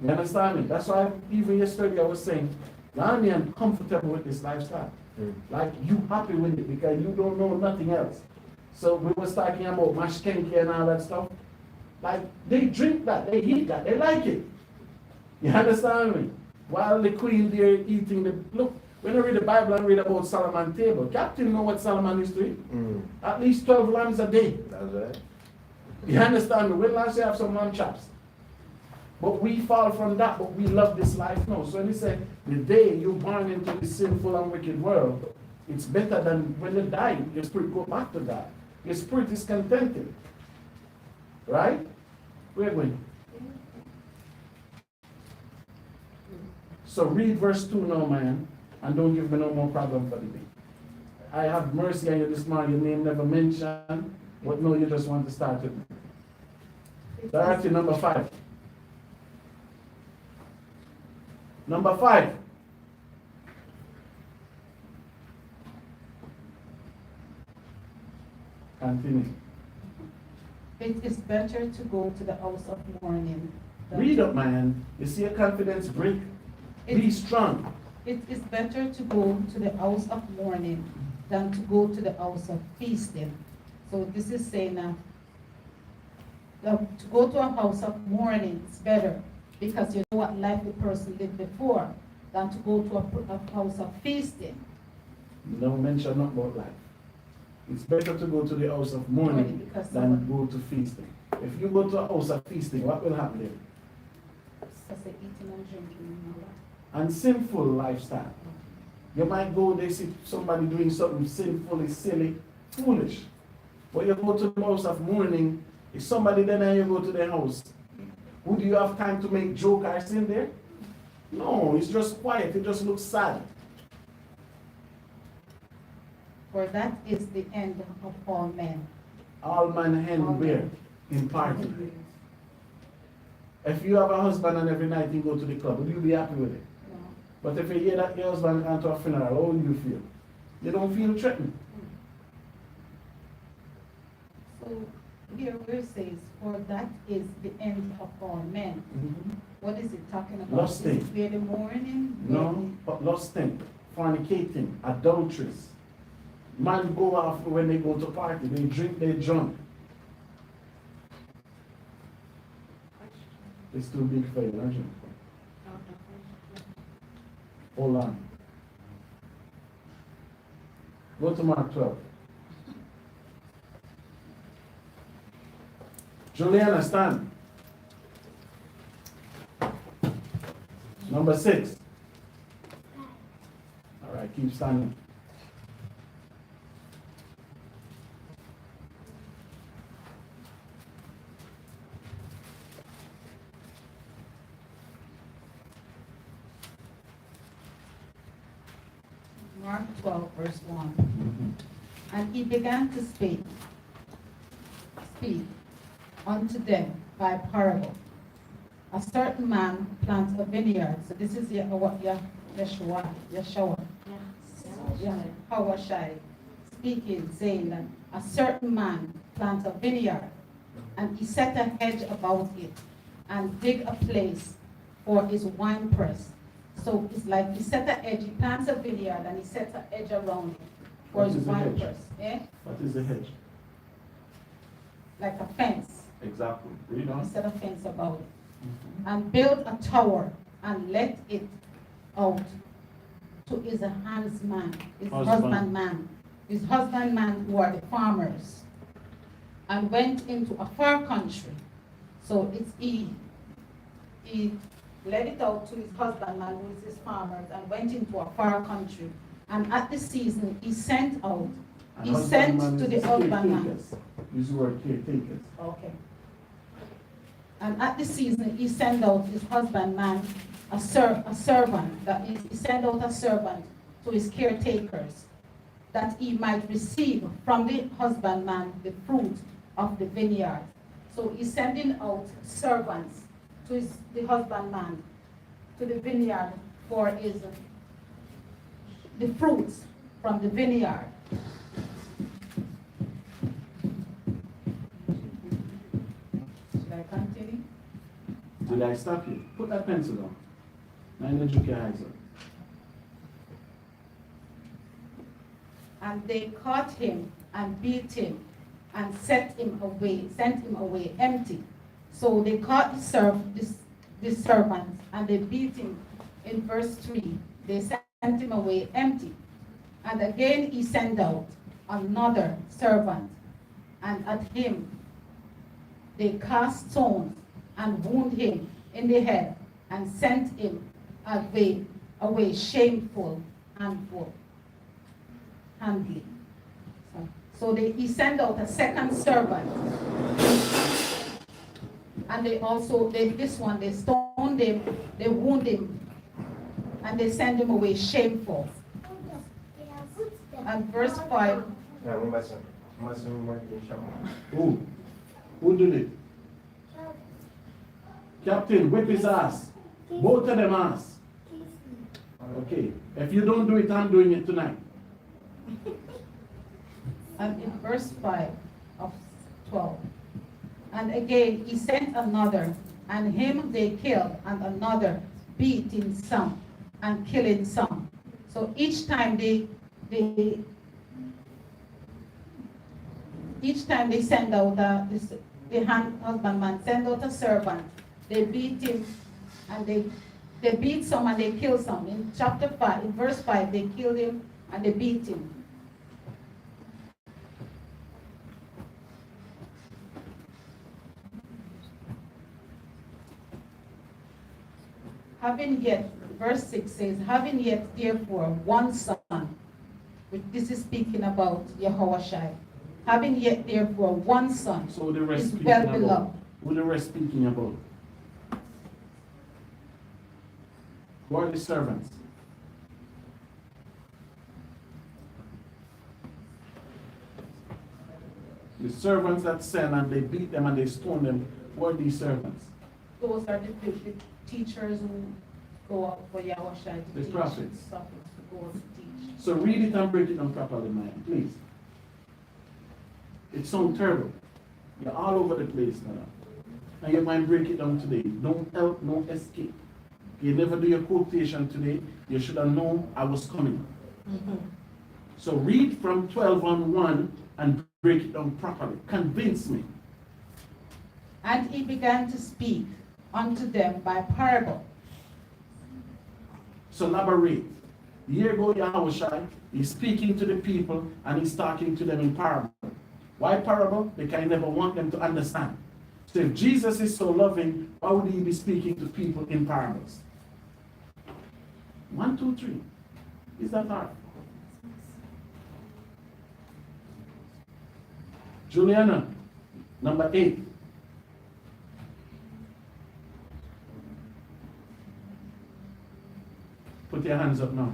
You understand me? That's why even yesterday I was saying, I'm comfortable with this lifestyle. Like you happy with it because you don't know nothing else. So we was talking about mashkenke and all that stuff. Like they drink that, they eat that, they like it. You understand me? While the queen there eating the look, when I read the Bible and read about Solomon's table, Captain know what Solomon is to eat. At least 12 lambs a day. That's right. You understand me? When last you have some lamb chops? But we fall from that, but we love this life now. So when he said, the day you're born into this sinful and wicked world, it's better than when you die, your spirit go back to God. Your spirit is contented. Right? Where are we going? So read verse 2 now, man, and don't give me no more problem for the day. I have mercy on you this morning, your name never mentioned, but no, you just want to start with me. Directive number 5. Number 5. Continue. It is better to go to the house of mourning. Read up, man. You see your confidence break? Be strong. It is better to go to the house of mourning than to go to the house of feasting. So this is saying that to go to a house of mourning is better because you know what life the person lived before than to go to a house of feasting. No mention not about life. It's better to go to the house of mourning than go to feasting. If you go to a house of feasting, what will happen there? Because they're eating and drinking and all that. And sinful lifestyle. You might go there, see somebody doing something sinfully, silly, foolish. But you go to the house of mourning, if somebody then and you go to their house, would you have time to make joke or sin there? No, it's just quiet, it just looks sad. For that is the end of all men. All man hand bear in party. If you have a husband and every night you go to the club, would you be happy with it? No. But if you hear that your husband gone to a funeral, how would you feel? You don't feel threatened. So here where it says, for that is the end of all men. What is it talking about? Lusting. Is it where the mourning? No, but lusting, fornicating, adulteries. Man go off when they go to party, they drink, they drunk. It's too big for you, aren't you? Hold on. Go to Mark 12. Juliana, stand. Number 6. All right, keep standing. Mark 12, verse 1. And he began to speak unto them by parable. A certain man planted a vineyard. So this is Yeshua, speaking, saying that a certain man planted a vineyard, and he set a hedge about it, and dig a place for his winepress. So it's like he set a hedge, he plants a vineyard, and he sets a hedge around it for his winepress. What is the hedge? Like a fence. Exactly. Read He on. set a fence about it. And built a tower and let it out to his husbandman, his husbandman who are the farmers, and went into a far country. So he led it out to his husbandman, who is his farmers, and went into a far country. And at the season, he sent out. And He sent husbandman to is the husbandman. caretakers. Use the word caretakers. Okay. And at the season, he sent out his husbandman, a servant. That is, he sent out a servant to his caretakers, that he might receive from the husbandman the fruit of the vineyard. So he's sending out servants to the husbandman, to the vineyard, for the fruits from the vineyard. Should I continue? Did I stop you? Put that pencil down. Now you look your eyes up. And they caught him and beat him and sent him away empty. So they caught this servant and they beat him. In verse 3, they sent him away empty. And again he sent out another servant, and at him they cast stones and wounded him in the head and sent him away shameful and handling. So he sent out a second servant, and they stoned him, they wounded him, and they sent him away shameful. And verse 5. Who did it? Captain, whip his ass. Both of them ass. Okay. If you don't do it, I'm doing it tonight. And in verse 5 of 12. And again he sent another, and him they killed, and another beating some and killing some. So each time they send out the husbandman send out a servant. They beat him, and they beat some and they kill some. In chapter 5, in verse 5, they killed him and they beat him. Having yet, verse 6 says, having yet therefore one son, which this is speaking about YAHAWAH, having yet therefore one son, So the rest is speaking well about. beloved. Who the rest speaking about? Who are the servants? The servants that send and they beat them and they stone them, who are these servants? Those are the teachers who go out for YAHAWAH to The teach. prophets. Prophets who go out to teach. So read it and break it down properly, man, please. It sounds terrible. You're all over the place now. And you might break it down today. Don't help, no escape. You never do your quotation today. You should have known I was coming. So read from 12 on 1 and break it down properly. Convince me. And he began to speak unto them by parable. So elaborate. Here go YAHAWAH. He's speaking to the people and he's talking to them in parable. Why parable? Because I never want them to understand. So if Jesus is so loving, why would he be speaking to people in parables? 1, 2, 3. Is that hard? Juliana, number 8. Put your hands up now.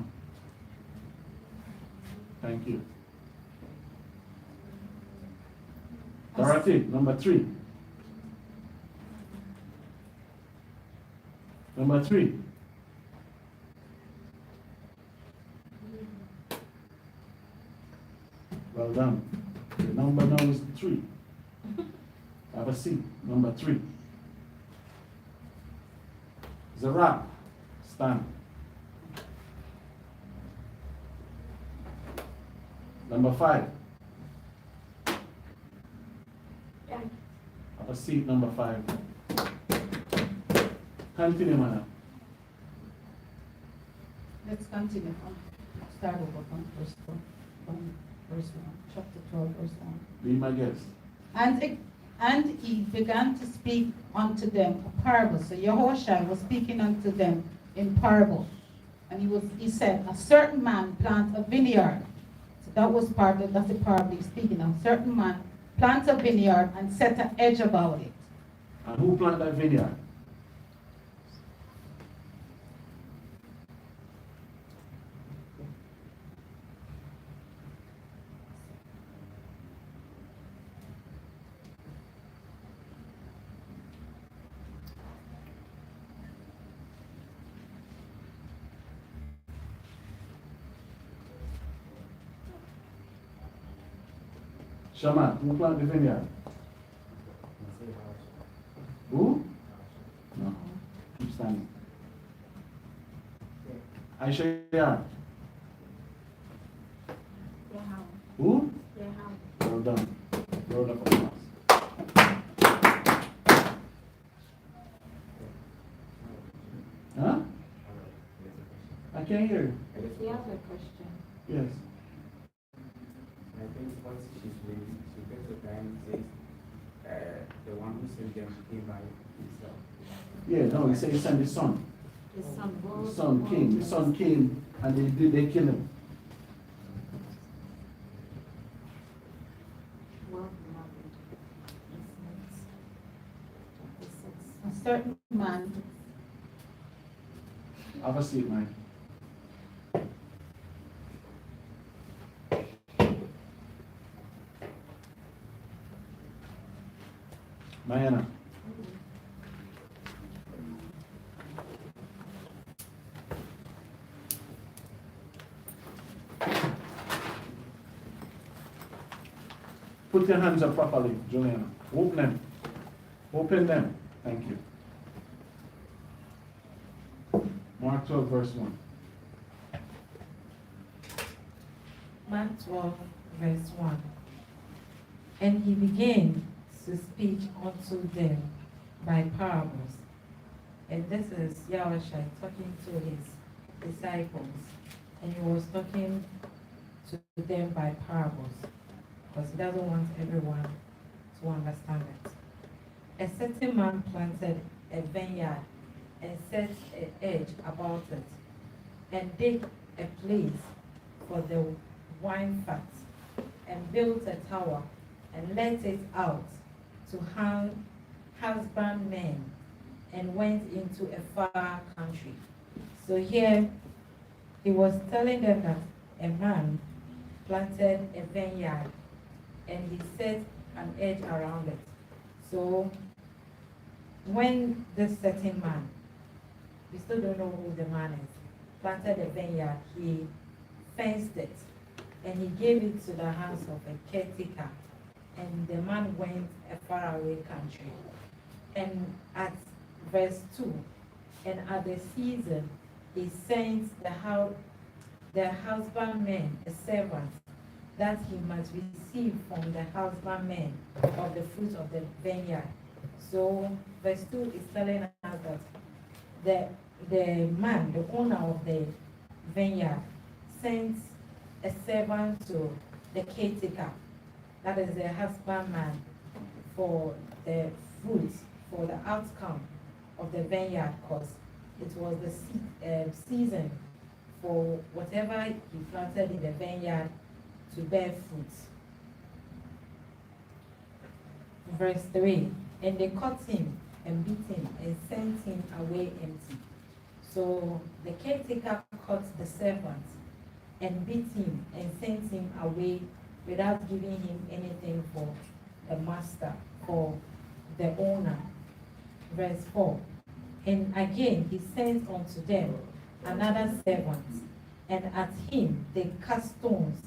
Thank you. Dorothy, number 3. Number 3. Well done. The number now is 3. Have a seat. Number 3. Zarak, stand. Number 5. Have a seat, number 5. Continue, madam. Let's continue. Start over from verse 1, chapter 12, verse 1. Be my guest. And he began to speak unto them a parable. So Yahushua was speaking unto them in parable. And he said, a certain man plant a vineyard. So that's the parable he's speaking of. A certain man plant a vineyard and set an edge about it. And who planted that vineyard? Shaman, who planted the vineyard? Who? No. Keep standing. Aisha. YAHAWAH. Who? YAHAWAH. Well done. Roll up applause. Huh? I can't hear you. He has a question. Yes. I think what she's reading, she gets the time says, the one who sent them came by himself. Yeah, no, he said he sent his son. His son The goes. son came. The son came and they killed him. Well, A certain man, Have a seat, man. Mayana. Put your hands up properly, Juliana. Open them. Open them. Thank you. Mark 12, verse 1. Mark 12, verse 1. And he began to speak unto them by parables. And this is Yahushua talking to his disciples. And he was talking to them by parables, because he doesn't want everyone to understand it. A certain man planted a vineyard and set an edge about it, and dig a place for the wine fat, and built a tower, and let it out to husbandmen, and went into a far country. So here he was telling them that a man planted a vineyard and he set an edge around it. So when this certain man, we still don't know who the man is, planted a vineyard, he fenced it and he gave it to the hands of a caretaker, and the man went a faraway country. And at verse 2, and at the season he sent the husbandman a servant, that he must receive from the husbandman of the fruit of the vineyard. So verse 2 is telling us that the man, the owner of the vineyard, sent a servant to the caretaker, that is the husbandman, for the fruit, for the outcome of the vineyard, because it was the season for whatever he planted in the vineyard to bear fruit. Verse 3, and they caught him and beat him and sent him away empty. So the caretaker caught the servant and beat him and sent him away without giving him anything for the master, for the owner. Verse 4, and again he sent unto them another servant, and at him they cast stones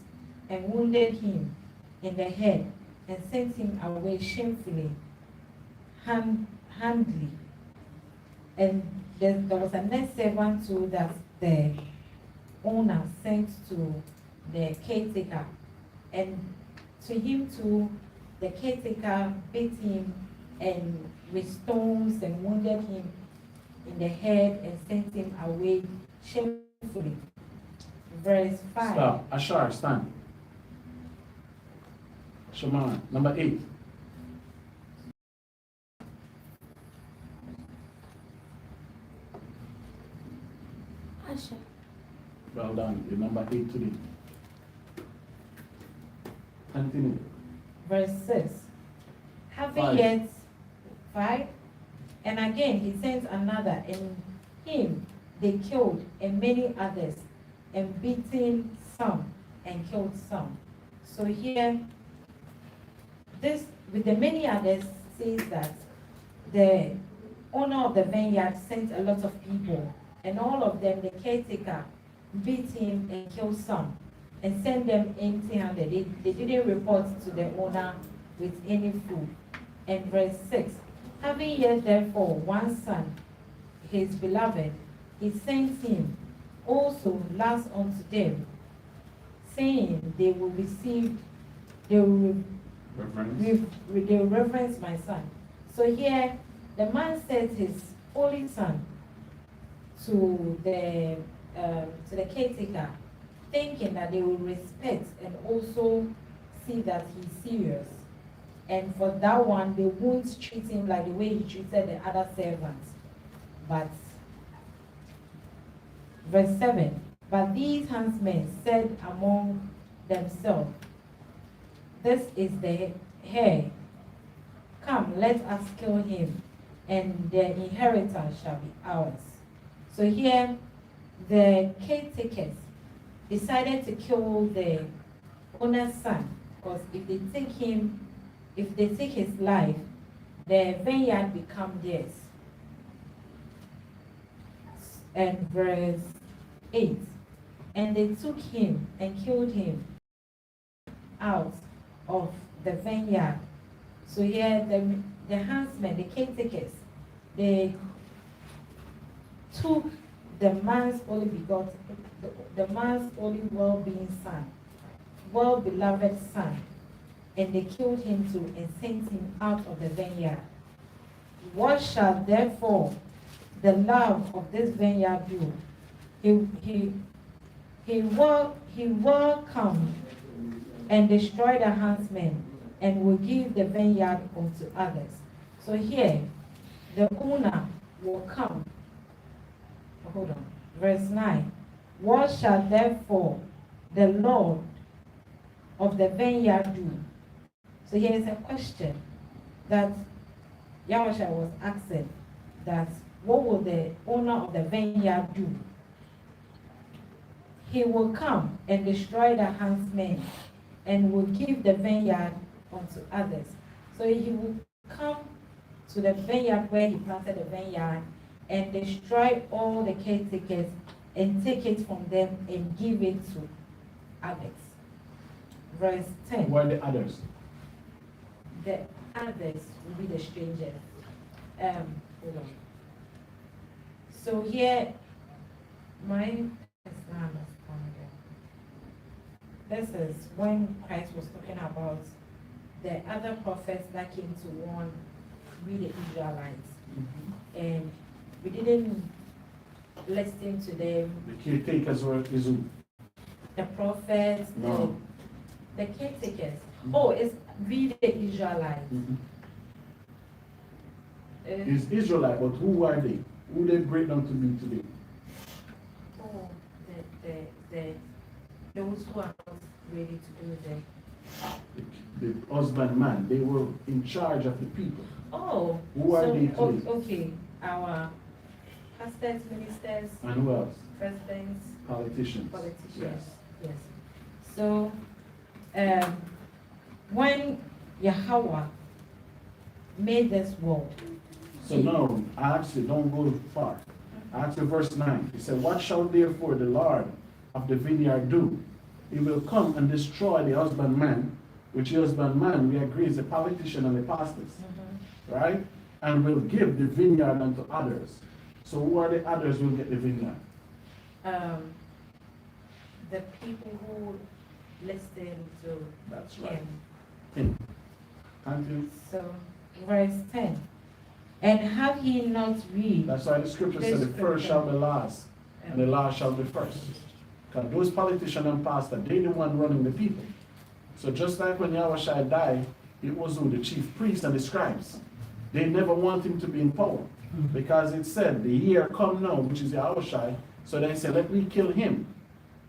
and wounded him in the head and sent him away shamefully, handily. And there was a next servant too that the owner sent to the caretaker, and to him too the caretaker beat him and with stones and wounded him in the head and sent him away shamefully fruitfully. Verse 5. Stop. Ashar, stand. Shema, number 8. Asha. Well done. You're number 8 today. Continue. Verse 6. Having 5. yet 5, and again he sent another, and him they killed, and many others, and beaten some, and killed some. So here, this with the many others says that the owner of the vineyard sent a lot of people, and all of them, the caretaker, beat him and killed some, and sent them empty-handed. They didn't report to the owner with any food. And verse 6, having yet therefore one son, his beloved, he sent him also last unto them, saying they will receive, they will Reverence. they will reverence my son. So here, the man sent his only son to the caretaker, thinking that they will respect and also see that he's serious. And for that one, they won't treat him like the way he treated the other servants. But, verse 7, but these huntsmen said among themselves, this is the heir. Come, let us kill him, and the inheritance shall be ours. So here, the caretakers decided to kill the owner's son, because if they take his life, the vineyard become theirs. And verse 8, and they took him and killed him out of the vineyard. So here the huntsmen, the caretakers, they took the man's only begotten, the man's only well-being son, well-beloved son, and they killed him too and sent him out of the vineyard. What shall therefore the love of this vineyard do? He will come and destroy the huntsmen, and will give the vineyard unto others. So here, the owner will come. Hold on. Verse 9. What shall therefore the Lord of the vineyard do? So here is a question that YAHAWAH was asking, that what will the owner of the vineyard do? He will come and destroy the huntsmen, and will give the vineyard unto others. So he will come to the vineyard where he planted the vineyard and destroy all the caretakers and take it from them and give it to others. Verse 10. Who are the others? The others will be the strangers. Hold on. So here, this is when Christ was talking about the other prophets that came to warn we the Israelites. And we didn't listen to them. The caretakers were is who? The prophets, No. the caretakers. Oh, it's we the Israelites. Is Israelite, but who are they? Who they break down to be today? Oh, those who are not ready to do them. The husbandman. They were in charge of the people. Oh, Who are they oh, today? okay. Our pastors, ministers, And who else? presidents, Politicians. politicians. Yes. Yes. So, when YAHAWAH made this world, So now, I ask you, don't go far. I ask you verse 9. He said, what shall therefore the Lord of the vineyard do? He will come and destroy the husbandman, which the husbandman, we agree, is the politician and the pastors, right? And will give the vineyard unto others. So who are the others who will get the vineyard? the people who listen to That's right. him. Continue. So, verse 10. And have ye not read? That's why the scripture said the first shall be last, and the last shall be first. Because those politicians and pastors, they the one running the people. So just like when Yahushua died, it was who? The chief priests and the scribes. They never want him to be in power. Because it said, the year come now, which is Yahushua, so they said, let me kill him.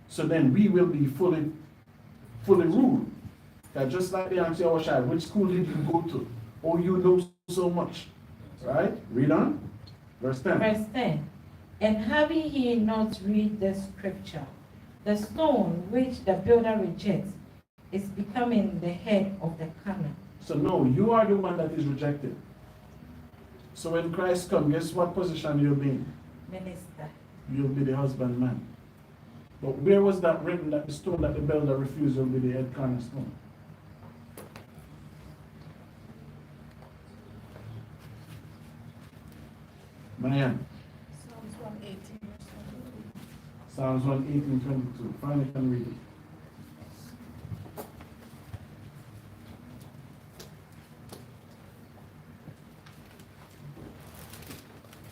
So then we will be fully ruled. Just like they asked Yahushua, which school did you go to? Oh, you know so much. Right? Read on. Verse 10. Verse 10. And having he not read the scripture, the stone which the builder rejects is becoming the head of the corner. So no, you are the one that is rejected. So when Christ comes, guess what position you'll be in? Minister. You'll be the husbandman. But where was that written that the stone that the builder refused will be the head cornerstone? Man. Psalms 118, verse 22. Psalms 118:22. Finally can read it.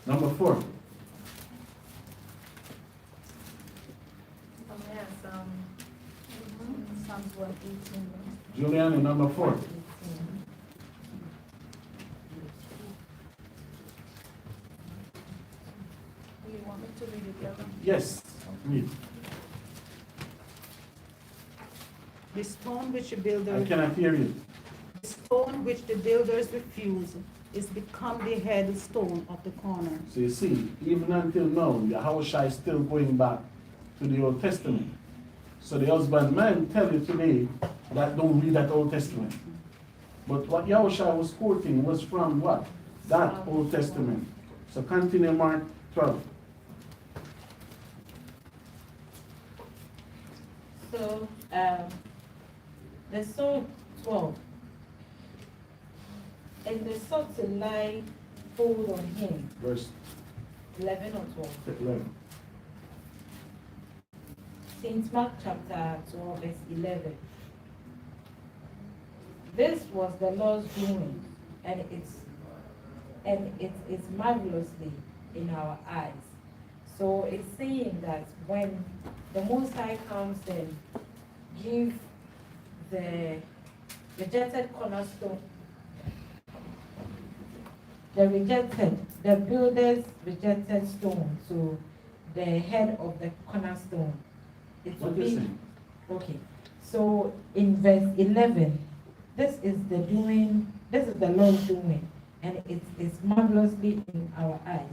Number 4. Yes, Psalms 118. Juliana, number 4. Do you want me to read it, Reverend? Yes, read. The stone which the I builders, cannot hear you. the stone which the builders refuse is become the head stone of the corner. So you see, even until now, Yahushua is still going back to the Old Testament. So the husbandman tell you today that don't read that Old Testament. But what Yahushua was quoting was from what? That Old Testament. So continue Mark 12. So, the Psalm 12. And they sought to lie hold on him. Verse 11 or 12. 11. St. Mark chapter 12, verse 11. This was the Lord's doing, and it is marvelously in our eyes. So it's saying that when the Most High comes and give the rejected cornerstone, the builder's rejected stone to the head of the cornerstone, it will What is be it? okay. So in verse 11, this is the Lord's doing, and it is marvelously in our eyes.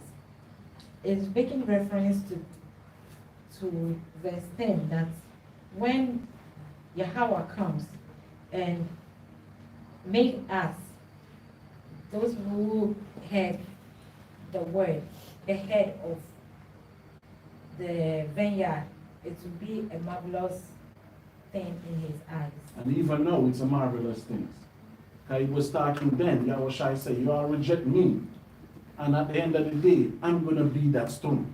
It's making reference to verse 10 that when YAHAWAH comes and make us, those who heard the word, the head of the vineyard, it will be a marvelous thing in his eyes. And even now, it's a marvelous thing. He was talking then, Yahushua said, you all reject me. And at the end of the day, I'm going to be that stone.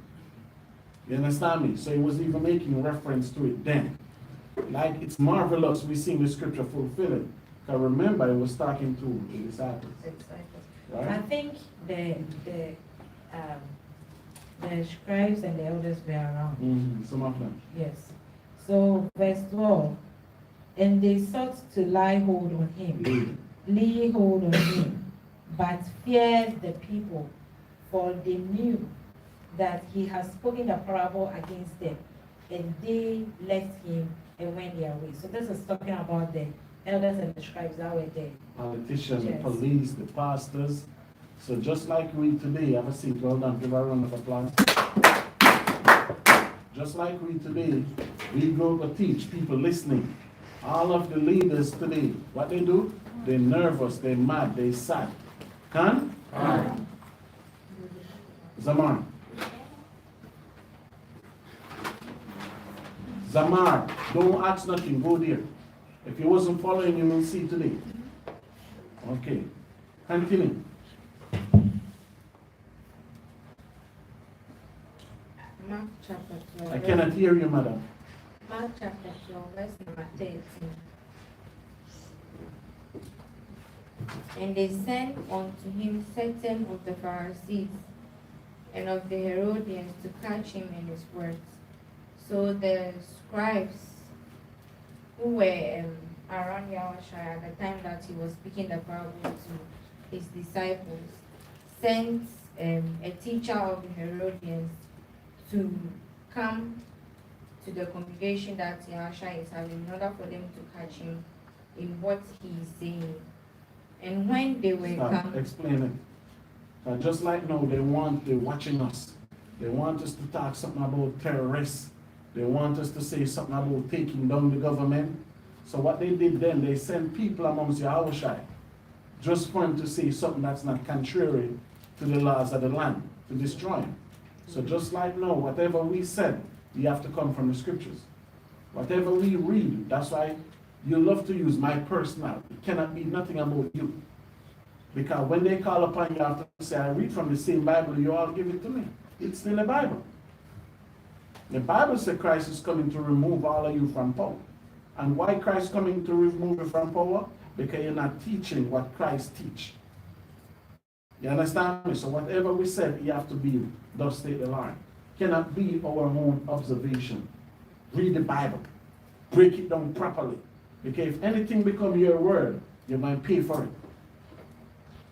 You understand me? So he was even making reference to it then. Like it's marvelous, we see the scripture fulfilling. Because remember, he was talking to the disciples. I Right? think the scribes and the elders were around. Some of them. Yes. So verse 12, and they sought to lay hold on him, lay hold on him, but feared the people, for they knew that he had spoken a parable against them, and they left him and went their way. So this is talking about the elders and the scribes that were there. Politicians, the Yes. police, the pastors. So just like we today, have a seat, well done, give a round of applause. Just like we today, we go to teach people listening. All of the leaders today, what they do? They're nervous, they're mad, they're sad. Can? Zamar. Zamar, don't ask nothing, go there. If you wasn't following, you will see today. Okay, continue. Mark chapter 12. I cannot hear you, madam. Mark chapter 12, verse number 13. And they sent unto him certain of the Pharisees and of the Herodians to catch him in his words. So the scribes who were around YAHAWAH at the time that he was speaking the parable to his disciples sent a teacher of the Herodians to come to the congregation that YAHAWAH is having in order for them to catch him in what he is saying. And when they were come, Explain it. Just like now, they're watching us. They want us to talk something about terrorists. They want us to say something about taking down the government. So what they did then, they sent people amongst YAHAWAH just for him to say something that's not contrary to the laws of the land, to destroy him. So just like now, whatever we said, you have to come from the scriptures. Whatever we read, that's why you love to use my personal. It cannot be nothing about you. Because when they call upon you, you have to say, I read from the same Bible, you all give it to me. It's still the Bible. The Bible says Christ is coming to remove all of you from power. And why Christ coming to remove you from power? Because you're not teaching what Christ teach. You understand me? So whatever we said, you have to be, thus state the Lord. Cannot be our own observation. Read the Bible. Break it down properly. Because if anything become your word, you might pay for it.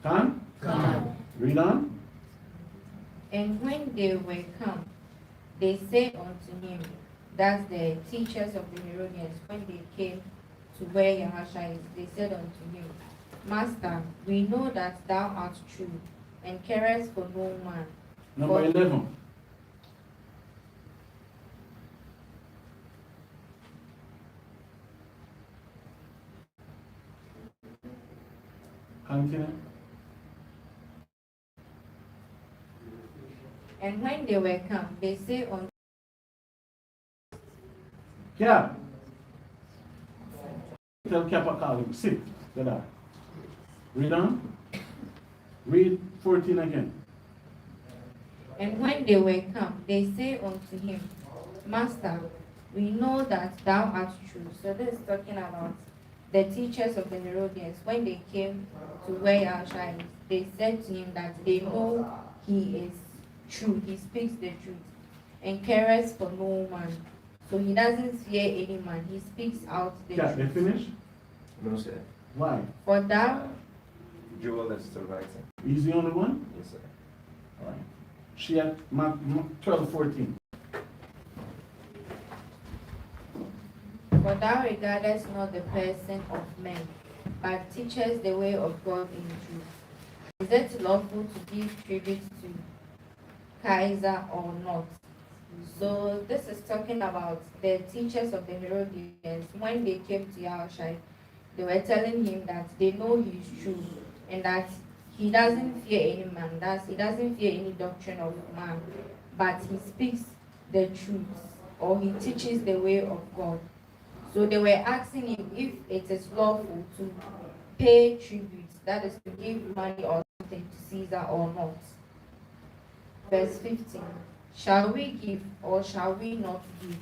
Come? Come. Read on. And when they were come, they said unto him, that's the teachers of the Herodians, when they came to where YAHAWAH is, they said unto him, Master, we know that thou art true, and carest for no man. Number 11. Continue. And when they were come, they say unto Cap. Tell Kappa call him. Sit. Get out. Read on. Read 14 again. And when they were come, they say unto him, Master, we know that thou art true. So this is talking about the teachers of the Herodians. When they came to where YAHAWAH is, they said to him that they know he is true, he speaks the truth, and cares for no man. So he doesn't fear any man, he speaks out the Yeah, they truth. finish? No, sir. Why? For thou, Joel is still writing. He's the only one? Yes, sir. All right. She had 12:14. for thou regardest not the person of men, but teachest the way of God in truth. Is it lawful to give tribute to Caesar or not? So this is talking about the teachers of the Herodians. When they came to YAHAWAH, they were telling him that they know he is true and that he doesn't fear any man, that he doesn't fear any doctrine of man, but he speaks the truth or he teaches the way of God. So they were asking him if it is lawful to pay tribute, that is to give money or something to Caesar or not. Verse 15, shall we give or shall we not give?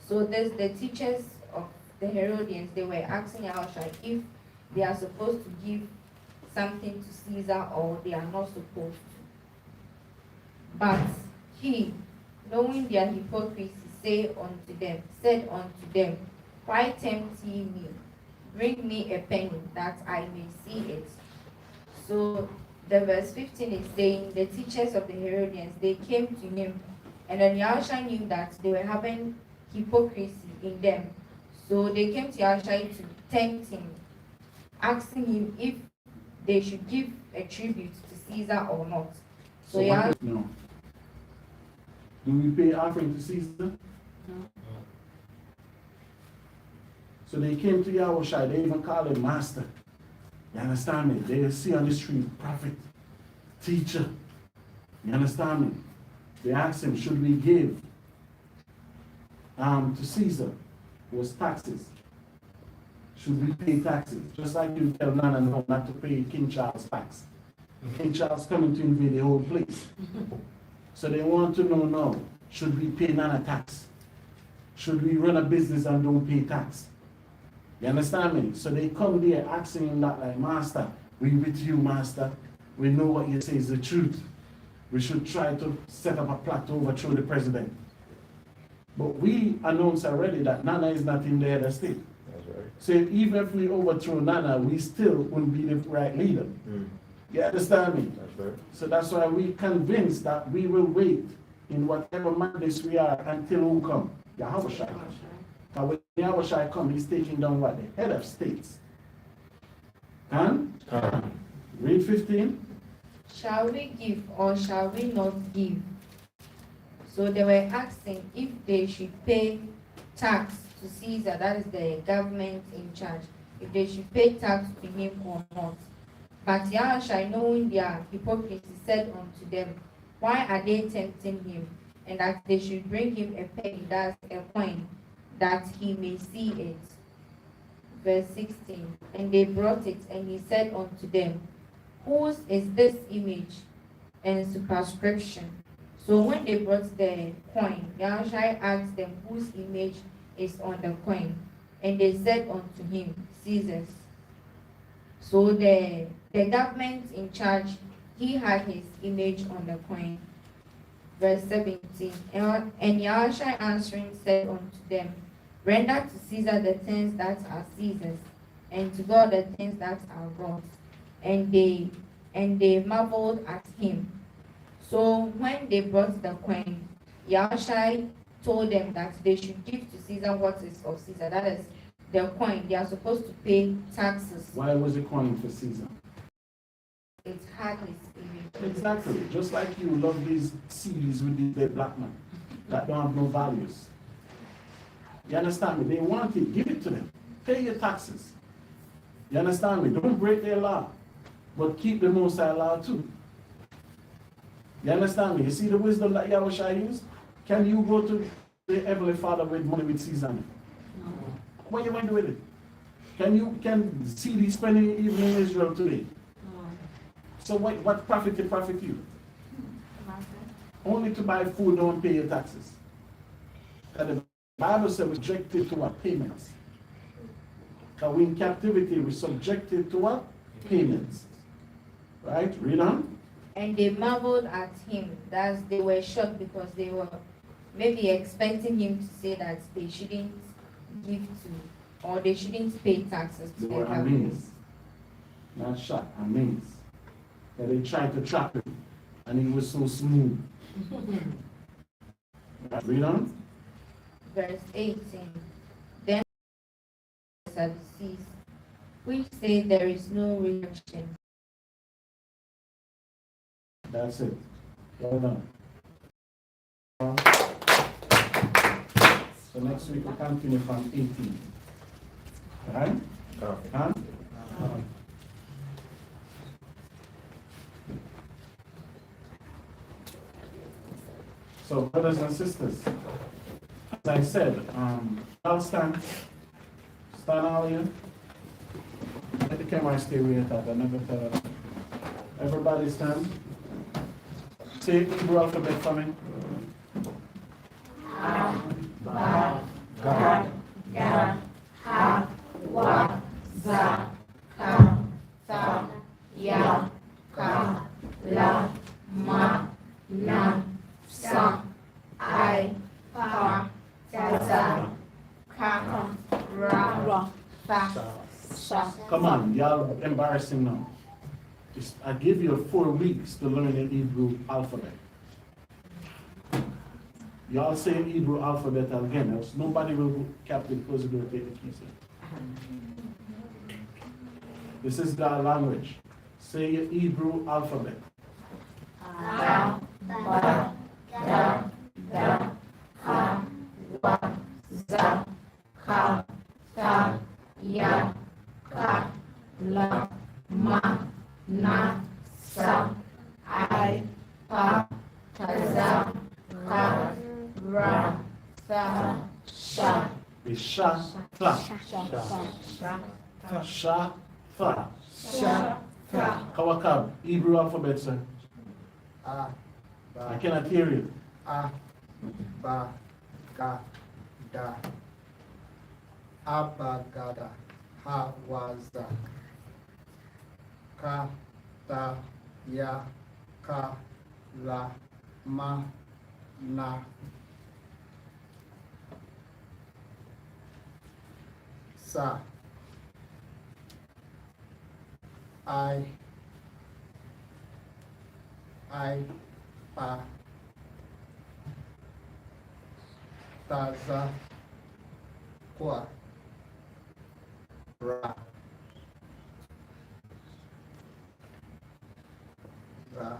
So there's the teachers of the Herodians, they were asking YAHAWAH if they are supposed to give something to Caesar or they are not supposed to. But he, knowing their hypocrisy, said unto them, why tempt ye me? Bring me a penny that I may see it. So the verse 15 is saying the teachers of the Herodians, they came to him, and then YAHAWAH knew that they were having hypocrisy in them. So they came to YAHAWAH to tempt him, asking him if they should give a tribute to Caesar or not. So YAHAWAH, No. Do we pay offering to Caesar? No. So they came to YAHAWAH, they even called him master. You understand me? They see on the street, prophet, teacher. You understand me? They asked him, should we give to Caesar? It was taxes. Should we pay taxes? Just like you tell Nana no not to pay King Charles tax. King Charles coming to invade the whole place. So they want to know now, should we pay Nana tax? Should we run a business and don't pay tax? You understand me? So they come there asking him that like, Master, we with you, Master. We know what you say is the truth. we should try to set up a plot to overthrow the president. But we announced already that Nana is not in the head of state. That's right. So even if we overthrow Nana, we still wouldn't be the right leader. You understand me? That's right. So that's why we convinced that we will wait in whatever mandates we are until who come? YAHAWAH. But when YAHAWAH come, he's taking down what? The head of states. And read 15. Shall we give or shall we not give? So they were asking if they should pay tax to Caesar, that is the government in charge, if they should pay tax to him or not. But Yahushua, knowing their hypocrisy, said unto them, why are they tempting him? And that they should bring him a penny, that's a coin, that he may see it. Verse 16. And they brought it, and he said unto them, whose is this image and superscription? So when they brought the coin, Yahushua asked them whose image is on the coin. And they said unto him, Caesar's. So the government in charge, he had his image on the coin. Verse 17. And Yahushua answering said unto them, render to Caesar the things that are Caesar's, and to God the things that are God's. And they marveled at him. So when they brought the coin, Yahushua told them that they should give to Caesar what is of Caesar. That is the coin. They are supposed to pay taxes. Why was the coin for Caesar? It had his image. Exactly. Just like you love these CDs with the dead black man that don't have no values. You understand me? They want it, give it to them. Pay your taxes. You understand me? Don't break their law, but keep the Most High law too. You understand me? You see the wisdom that Yahushua used? Can you go to the Heavenly Father with money with Caesar? No. What you going to do with it? Can CD spending even in Israel today? No. So what profit you? Only to buy food, don't pay your taxes. And the Bible says we're subjected to what? Payments. Because we in captivity, we're subjected to what? Payments. Right? Read on. And they marveled at him, that they were shocked because they were maybe expecting him to say that they shouldn't give to, or they shouldn't pay taxes to They were amazed. Not shocked, amazed. That they tried to trap him, and he was so smooth. Read on. Verse 18. Then the Sadducees, which say there is no resurrection. That's it. Well done. So next week we'll continue from 18. Right? Huh? So brothers and sisters, as I said, I'll stand all here. Let the camera stay where it's at. I never tell her. Everybody stand. Say Hebrew alphabet for me. Ba, Ga, Da, Ha, Wa, Za, Ka, Tha, Ya, Ka, La, Ma, Na, Sa, I, Pa, Za, Ka, Ra, Fa, Sha. Come on, y'all embarrassing now. I give you 4 weeks to learn the Hebrew alphabet. Y'all say Hebrew alphabet again, else nobody will go captive because you will take the keys. This is the language. Say your Hebrew alphabet. A, Ba, Da, Da, Ha, Wa, Za, Ka, Tha, Ya, Ka, La, Ma, Na, Sa, I, Pa, Za, Ka, Ra, Tha, Sha. It's sha, tha. Sha, tha. Sha, Tha. Kawakab, Hebrew alphabet, sir. A, I Ba, cannot hear you. A, Ba, Ga, Da. Abagada, Ha, Wa, Za. Ka, Ta, Ya, Ka, La, Ma, Na, Sa, I, Pa, Ta, Za, Kwa, Ra, Za,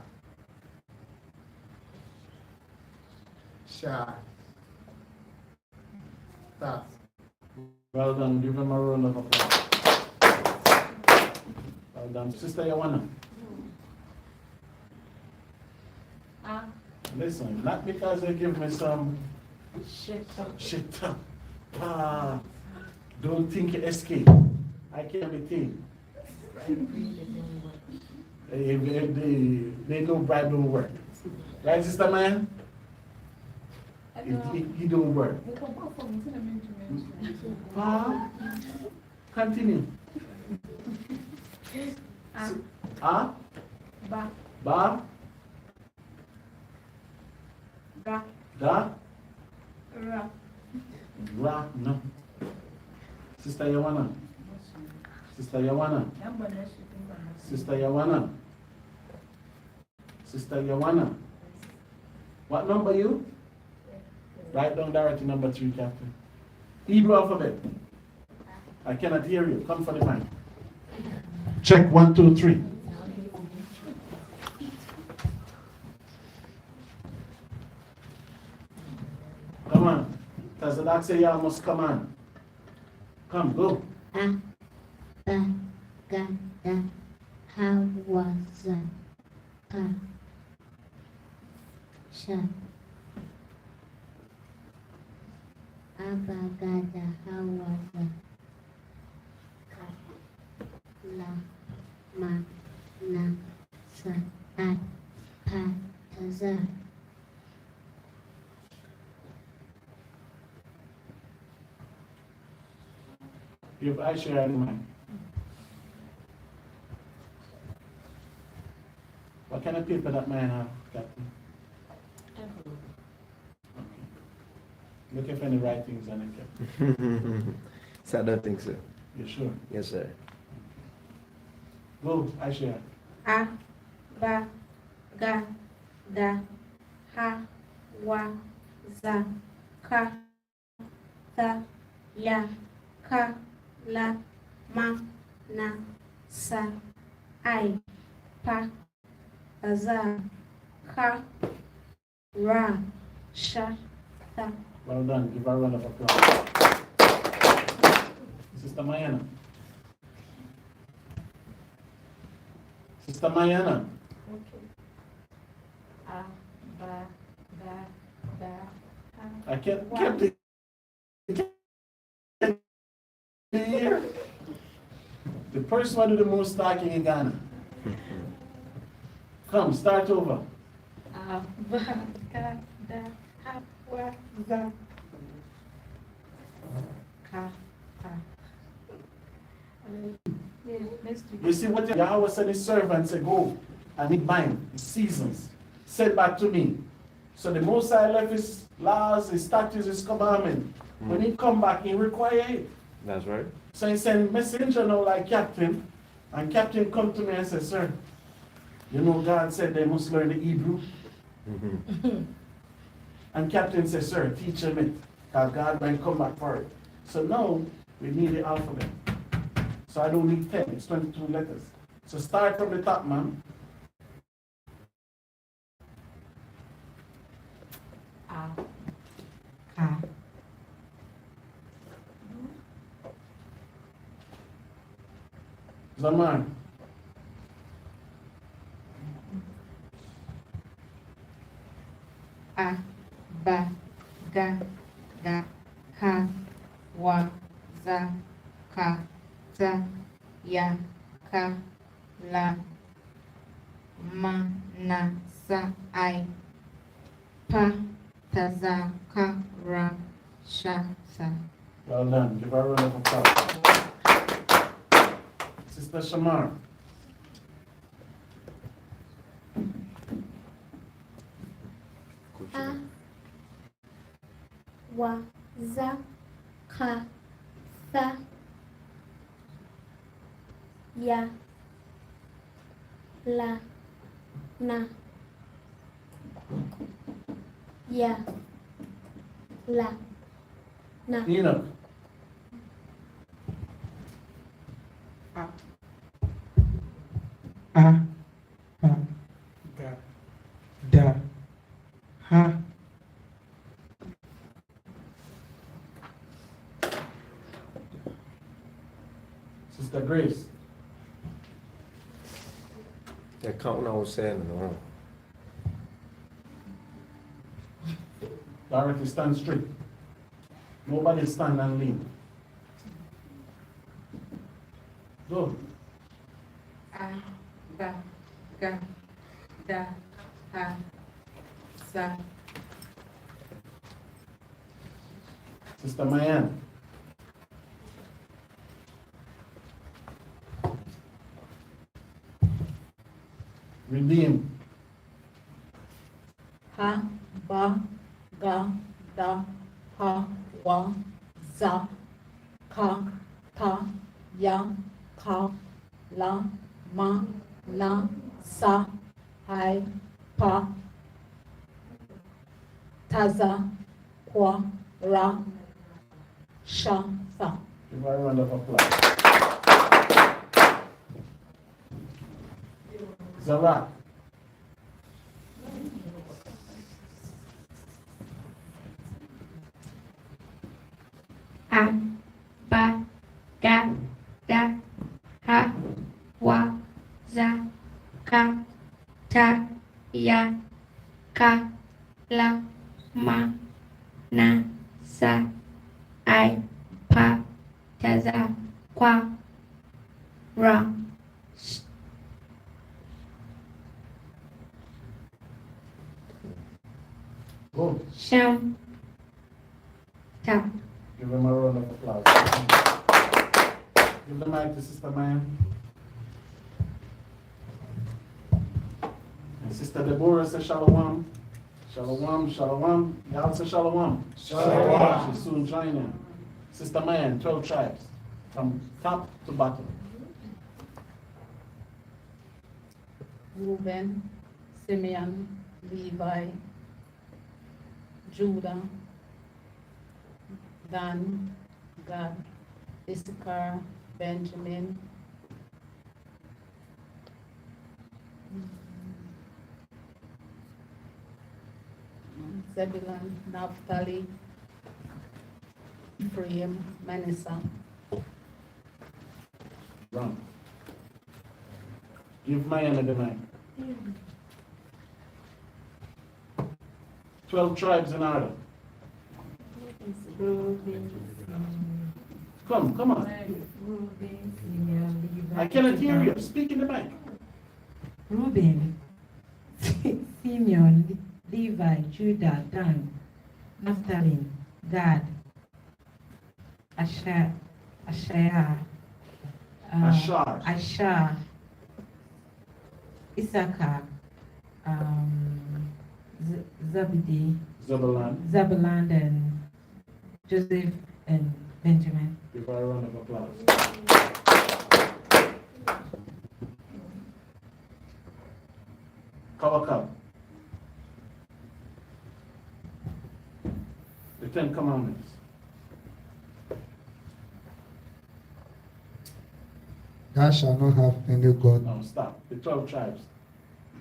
Sha, Ta. Well done. Give him a round of applause. Well done. Sister Yawana. Listen, not because they give me some shit. Don't think you escape. I can't be tamed. They know bribe don't work. Right, Sister Man? He don't work. Continue. Ba. Ba. Ga. Da. Ra. Ra. No. Sister Yawana. Sister Yawana. Sister Yawana. Sister Yawana. What number you? Write down directly number 3, Captain. Hebrew alphabet. I cannot hear you. Come for the mic. Check 1, 2, 3. Come on. Does the dog say y'all must come on? Come, go. Ba, ga, da, ha, wa, za, ka, sha. Aba, ga, da, ha, wa, za, ka, la, ma, na, sa, I, pa, ta, za. Give Aisha in mind. What kind of paper that man have, Captain? Okay. Looking for any writings on it, Captain. So I don't think so. You sure? Yes, sir. Go, Aisha. A, ba, ga, da, ha, wa, za, ka, ta, ya, ka, la, ma, na, sa, I, pa, za, ka, ra, sha, ta. Well done. Give her a round of applause. Sister Mayana. Sister Mayana. Okay. A, ba, ga, da, ha. I can't hear. The person who do the most talking in Ghana. Come, start over. A, ba, ga, da, ha, wa, za, ka, ta. Yeah, let's do You see what Yahweh said his servant said, go and eat mine, his seasons. Send back to me. So the Most High left his laws, his statutes, his commandment. When he come back, he require it. That's right. So he sent messenger now like Captain, and Captain come to me and said, sir, you know God said they must learn the Hebrew. And Captain said, sir, teach him it, because God might come back for it. So now we need the alphabet. So I don't need 10, it's 22 letters. So start from the top, man. A, ka, Zaman. A, ba, ga, da, ha, wa, za, ka, ta, ya, ka, la, ma, na, sa, I, pa, ta, za, ka, ra, sha, sa. Well done. Give her a round of applause. Sister Shamar. wa za ka tha ya la na ya la na. Enoch. A, ba, ga, da, ha. Sister Grace. They're counting out saying no. Dorothy, stand straight. Nobody stand and lean. Go. A, ba, ga, da, ha, sa. Sister Mayan. Redeem. Ha, ba, ga, da, ha, wa, za, ka, ta, ya, ka, la, ma, na, sa, hai, pa, taza, kwa, ra, sha, sa. Give her a round of applause. Zara. A, ba, ga, da, ha, wa, za, ka, ta, ya, ka, la, ma, na, sa, ai, pa, taza, kwa, ra, Go. sham, ta. Give him a round of applause. Give the mic to Sister Mayan. And Sister Deborah says shalom. Shalom, shalom. Y'all say shalom. Shalom. She's soon joining. Sister Mayan, 12 tribes. From top to bottom. Reuben, Simeon, Levi, Judah, Dan, Gad, Issachar, Benjamin, Zebulun, Naphtali, Ephraim, Manasseh. Run. Give Mayan the mic. 12 tribes in order. Come on. Reuben, Simeon, Levi. I cannot hear you. Speak in the mic. Reuben, Simeon, Levi, Judah, Dan, Naphtali, Gad, Asher, Ashar. Asher, Issachar, Zebulun, and Joseph, and Benjamin. Give her a round of applause. Kawakab. The 10 Commandments. Thou shalt not have any God. No, stop. The 12 tribes.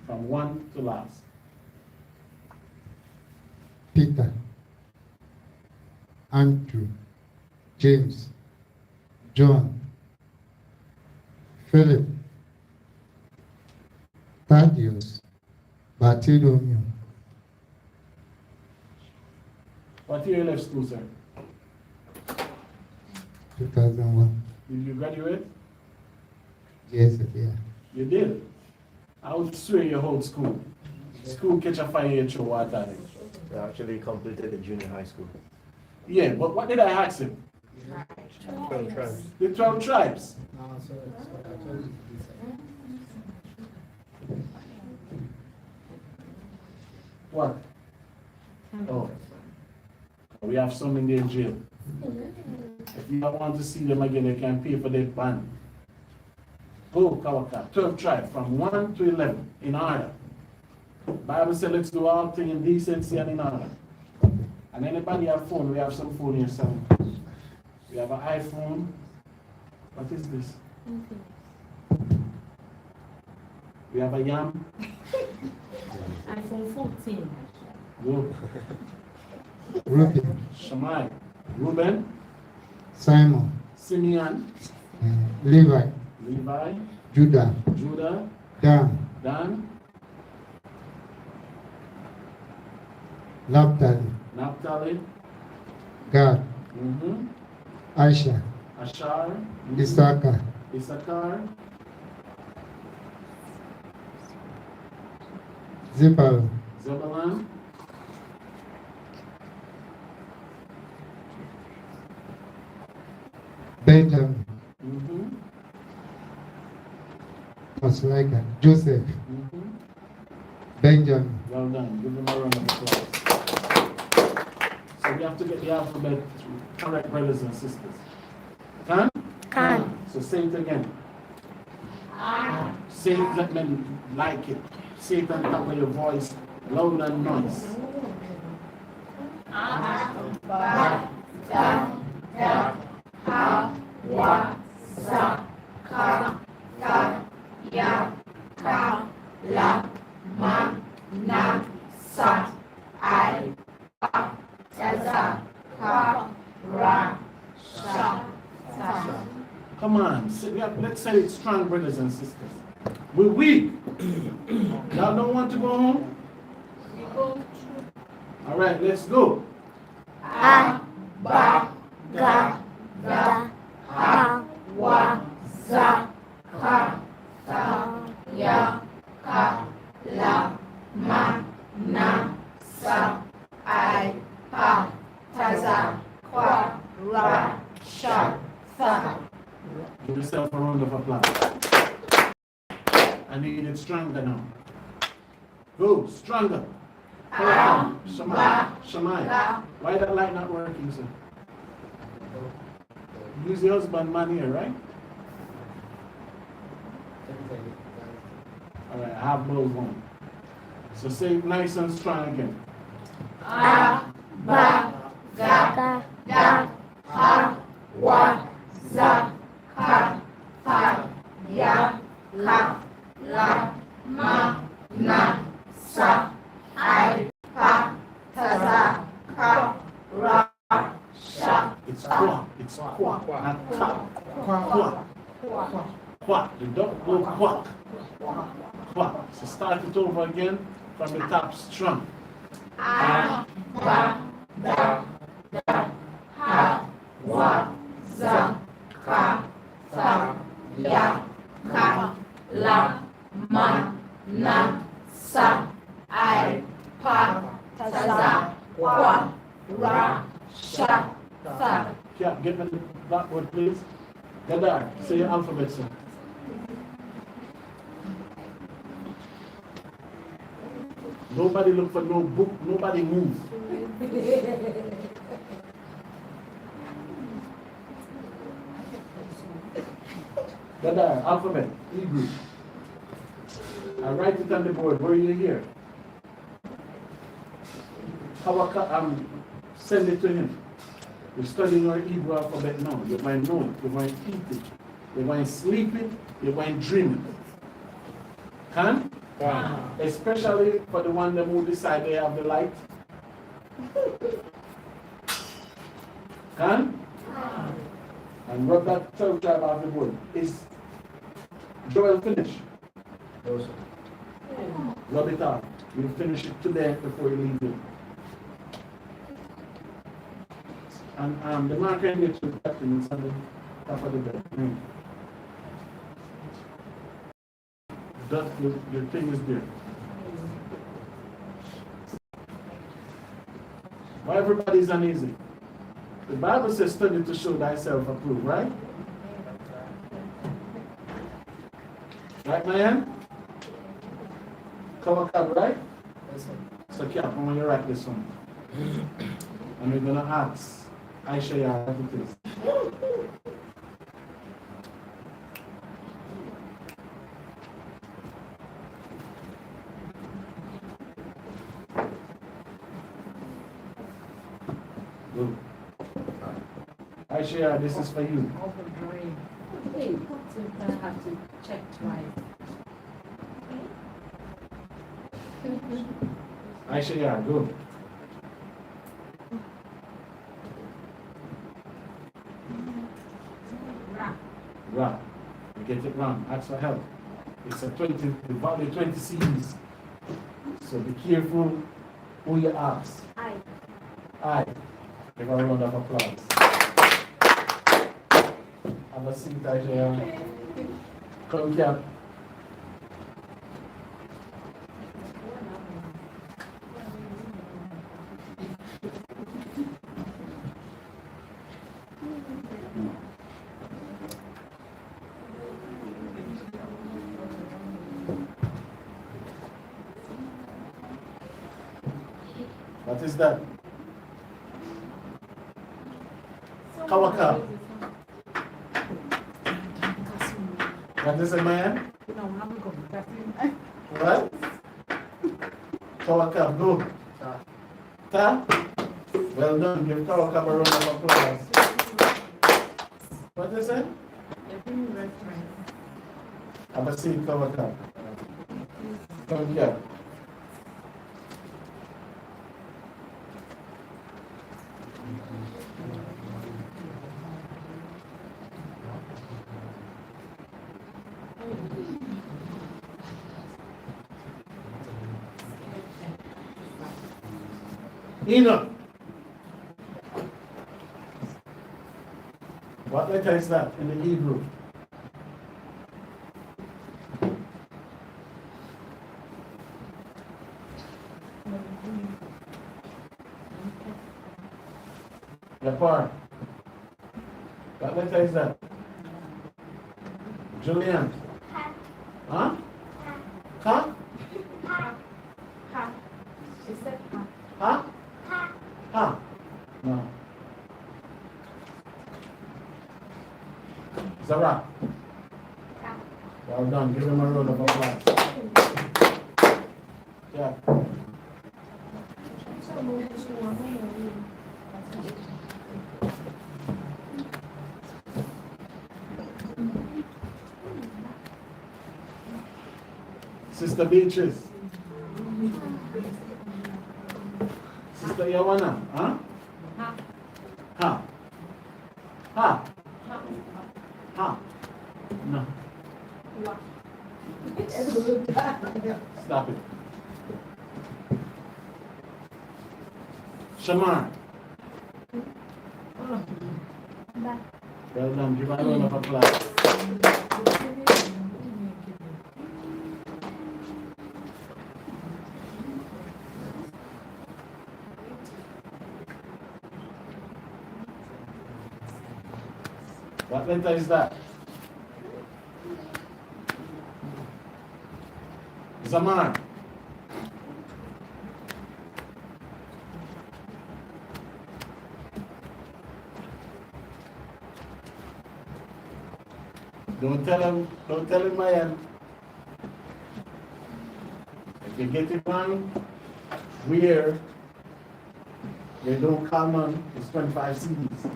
From one to last. Peter, Andrew, James, John, Philip, Thaddeus, Bartholomew. What year you left school, sir? 2001. Did you graduate? Yes, yeah. You did. I would swear you hold school. School catch a fire at your water. They actually completed the junior high school. Yeah, but what did I ask him? 12 tribes. The 12 tribes. What? Oh. We have some in there in jail. If you want to see them again, you can pay for their bond. Go, Kawaka, 12 tribes from 1 to 11 in order. Bible says let's do all things in decency and in order. And anybody have phone, we have some phone here, some. We have an iPhone. What is this? We have a Yam. iPhone 14. Go. Ruben, Shammai. Reuben. Simon, Simeon. Levi, Levi. Judah, Judah. Dan, Dan. Naphtali, Naphtali. Gad, Aisha, Ashar. Issachar, Issachar. Zebulun, Zebulun. Benjamin, was like that. Joseph, Benjamin. Well done. Give them a round of applause. So we have to get the alphabet correct, brothers and sisters. Can? Can. So say it again. Say it, let me like it. Say it on top of your voice, loud and noise. Come on, let's say it strong, brothers and sisters. We're weak. Y'all don't want to go home? All right, let's go. Give yourself a round of applause. I need it stronger now. Go, stronger. Shammai. Why that light not working, sir? Use your husband man here, right? All right, I have both one. So say it nice and strong again. It's kwa. It's kwa. Not ka. Kwa. Kwa. You don't go quack. Kwa. So start it over again from the top strong. Yeah, get me that word, please. Gadar, say your alphabet, sir. Nobody look for no book, nobody move. Gadar, alphabet, Hebrew. I write it on the board. Where are you here? Send it to him. You're studying your Hebrew alphabet now. You're going to know it. You're going to eat it. You're going to sleep it. You're going to dream it. Can? Wow. Especially for the one who decide they have the light. Can? And rub that 12 tribe off the board. Is Joel finished? No, sir. Rub it off. You'll finish it today before you leave here. And the marker in the 2 captains on the top of the bed. Your thing is there. Why everybody's uneasy? The Bible says study to show thyself approved, right? Right, man? Come on, right? So, Cap, when you write this one. And we're gonna ask Aisha Yah what it is. Good. Aisha Yah, this is for you. Hey, so I have to check twice. Aisha Yah, good. Ra. You get it wrong. Ask for help. It's a 20, the value 20 C's. So be careful who you ask. Aye. Give her a round of applause. Have a seat, Aisha. Come here. What is that? Kawaka. That is a man? What? Kawaka, good. Ta? Well done. Give Kawaka a round of applause. What is it? Have a seat, Kawaka. Come here. Enoch. What letter is that in the Hebrew? Yapar. What letter is that? Julian. Huh? Ha? She said, Ha? Ha? No. Zara. Well done. Give him a round of applause. Yeah. Sister Beatrice. Sister Yawana. Huh? Ha. Ha. Ha. No. Stop it. Shamar. Well done. Give her a round of applause. What letter is that? Zamar. Don't tell him I am. If you get it wrong, weird. They don't come on, it's 25 CDs.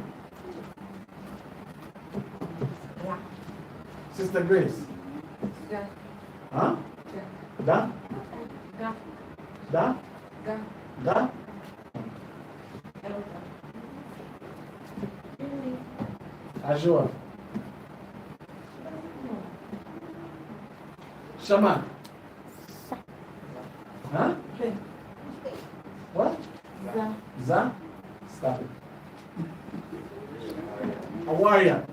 Sister Grace. Huh? Da? Da? Da? Ajua. Shama. Huh? What? Za? Stop it. A warrior.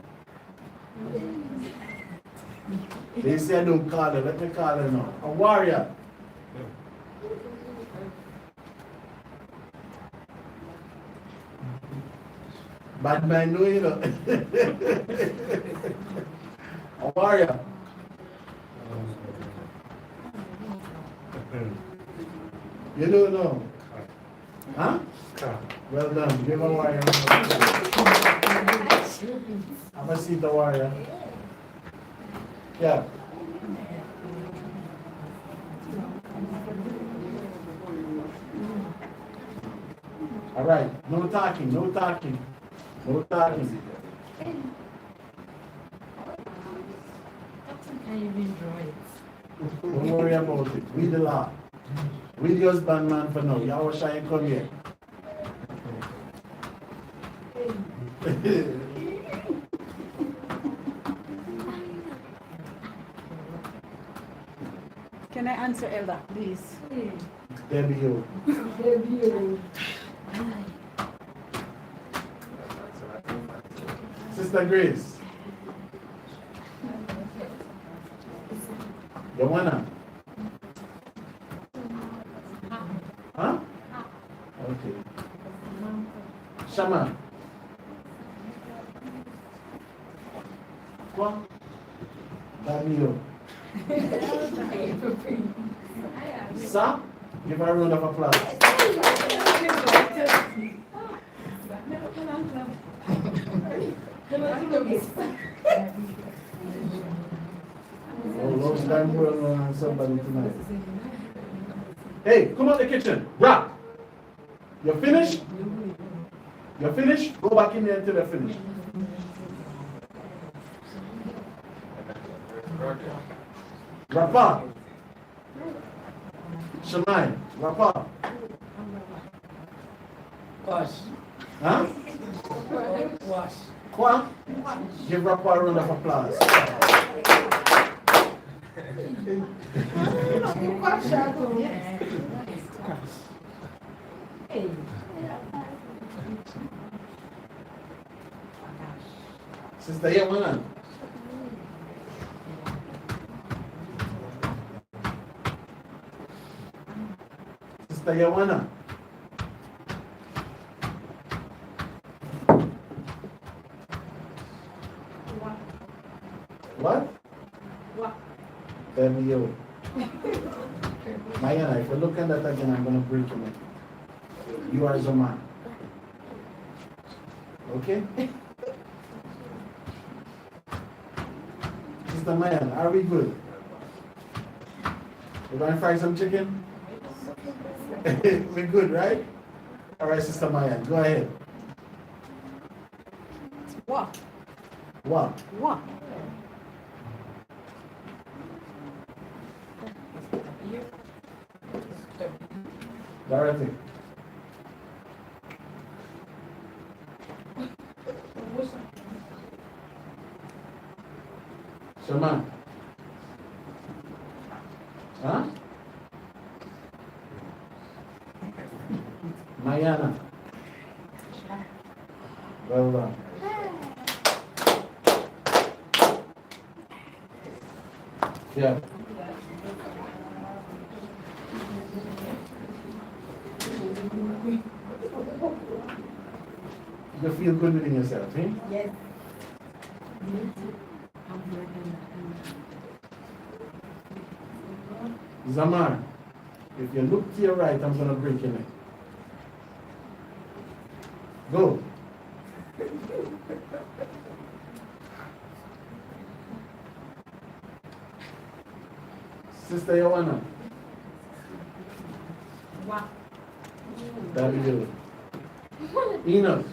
They say don't call her, let me call her now. A warrior. Bad man know you know. A warrior. You don't know. Huh? Well done. Give a warrior. I'm gonna see the warrior. Yeah. All right. No talking. No talking. No talking. Don't worry about it. We the law. We the husbandman for now. YAHAWAH ain't come here. Can I answer, Elder, please? Debbie, you. Sister Grace. You wanna? Huh? Okay. Shama. Quoi? Damio. Ça? Give her a round of applause. Oh, long time working on somebody tonight. Hey, come out the kitchen. Rock. You finished? You finished? Go back in there until they're finished. Rapa. Shemai. Rapa. Wash. Huh? Wash. Quoi? Give Rapa a round of applause. Sister Yawana. Sister Yawana. What? Tell me you. Mayana, if you look at that again, I'm going to break you. You are the man. Okay? Sister Mayan, are we good? We're going to fry some chicken? We're good, right? All right, Sister Mayan, go ahead. What? What? What? Dorothy. Shema. Huh? Mayana. Well done. Yeah. You feel good within yourself, eh? Yes. Zamar, if you look to your right, I'm going to break your neck. Go. Sister Yawana. What? That'll be good. Enoch.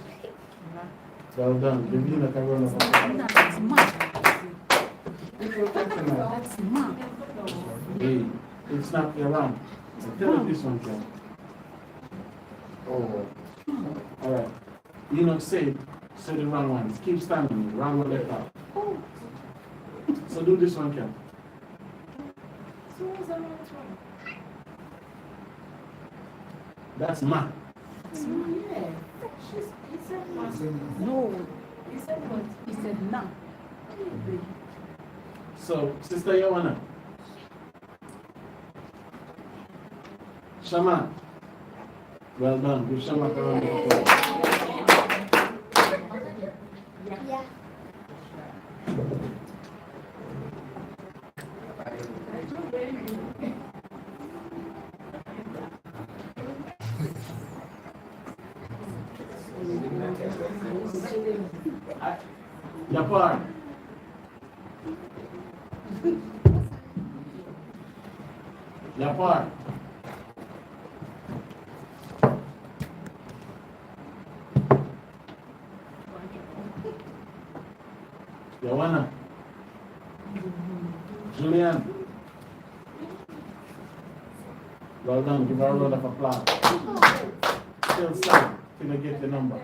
Well done. Give Enoch a round of applause. That's mad. That's That's mad. Hey, it's not your wrong. Tell us this one, Ken. Oh, All right. Enoch say the wrong ones. Keep standing. Wrong one left out. So do this one, Ken. That's mad. No. He said what? He said no. So, Sister Yawana. Shama. Well done. Give Shama a round of applause. Yeah. Yapar. Yapar. Yawana. Julian. Well done. Give her a round of applause. Still stand till you get the number.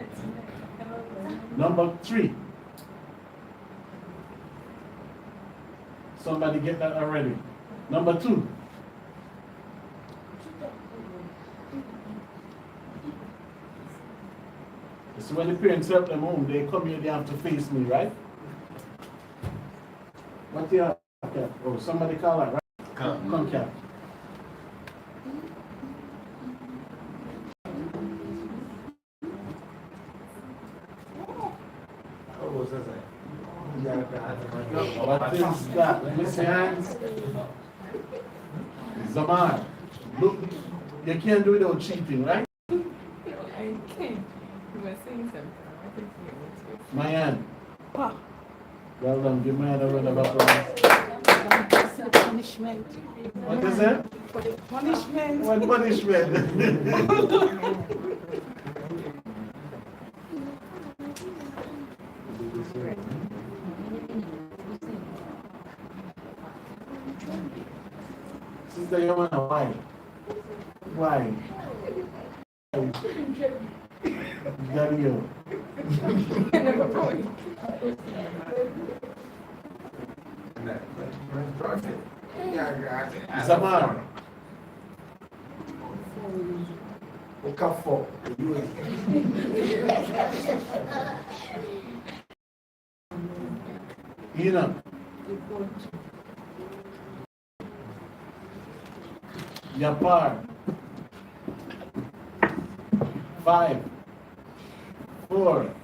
Number 3. Somebody get that already. Number 2. So when the parents help them home, they come here, they have to face me, right? What the hell? Okay. Oh, somebody call that, right? Come, Cap. What is that? Miss Hands? Zamar. Look, you can't do it without cheating, right? I can't. You were saying something. I think you were Mayan. Well done. Give Mayan a round of applause. Punishment. What is it? Punishment. What punishment? Sister Yomana, why? Why? Daddy, you. Zamar. Okafo. Enoch. Yapar. 5, 4,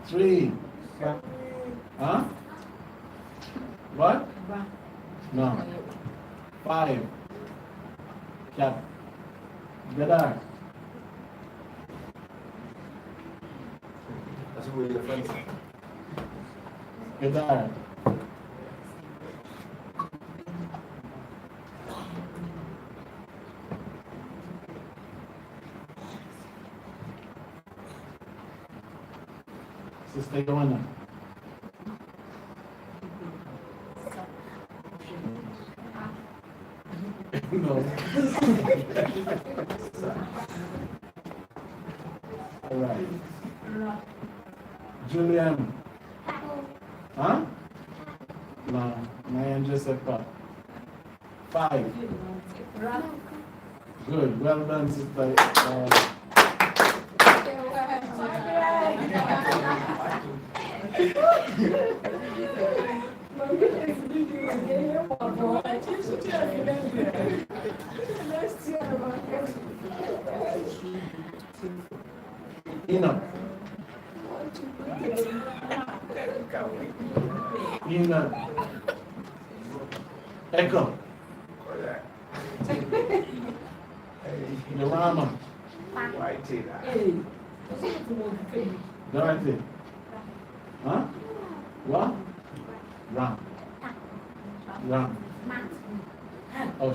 3. Huh? What? No. 5. Cap. Gadar. That's where your friends are. Gadar. Sister Joanna. No. All right. Julian. Huh? No. Mayan Josepha. 5. Good. Well done, sister. Enoch. Enoch. Echo. Yorama. Dorothy. Huh? What? Ram. Ram. Oh,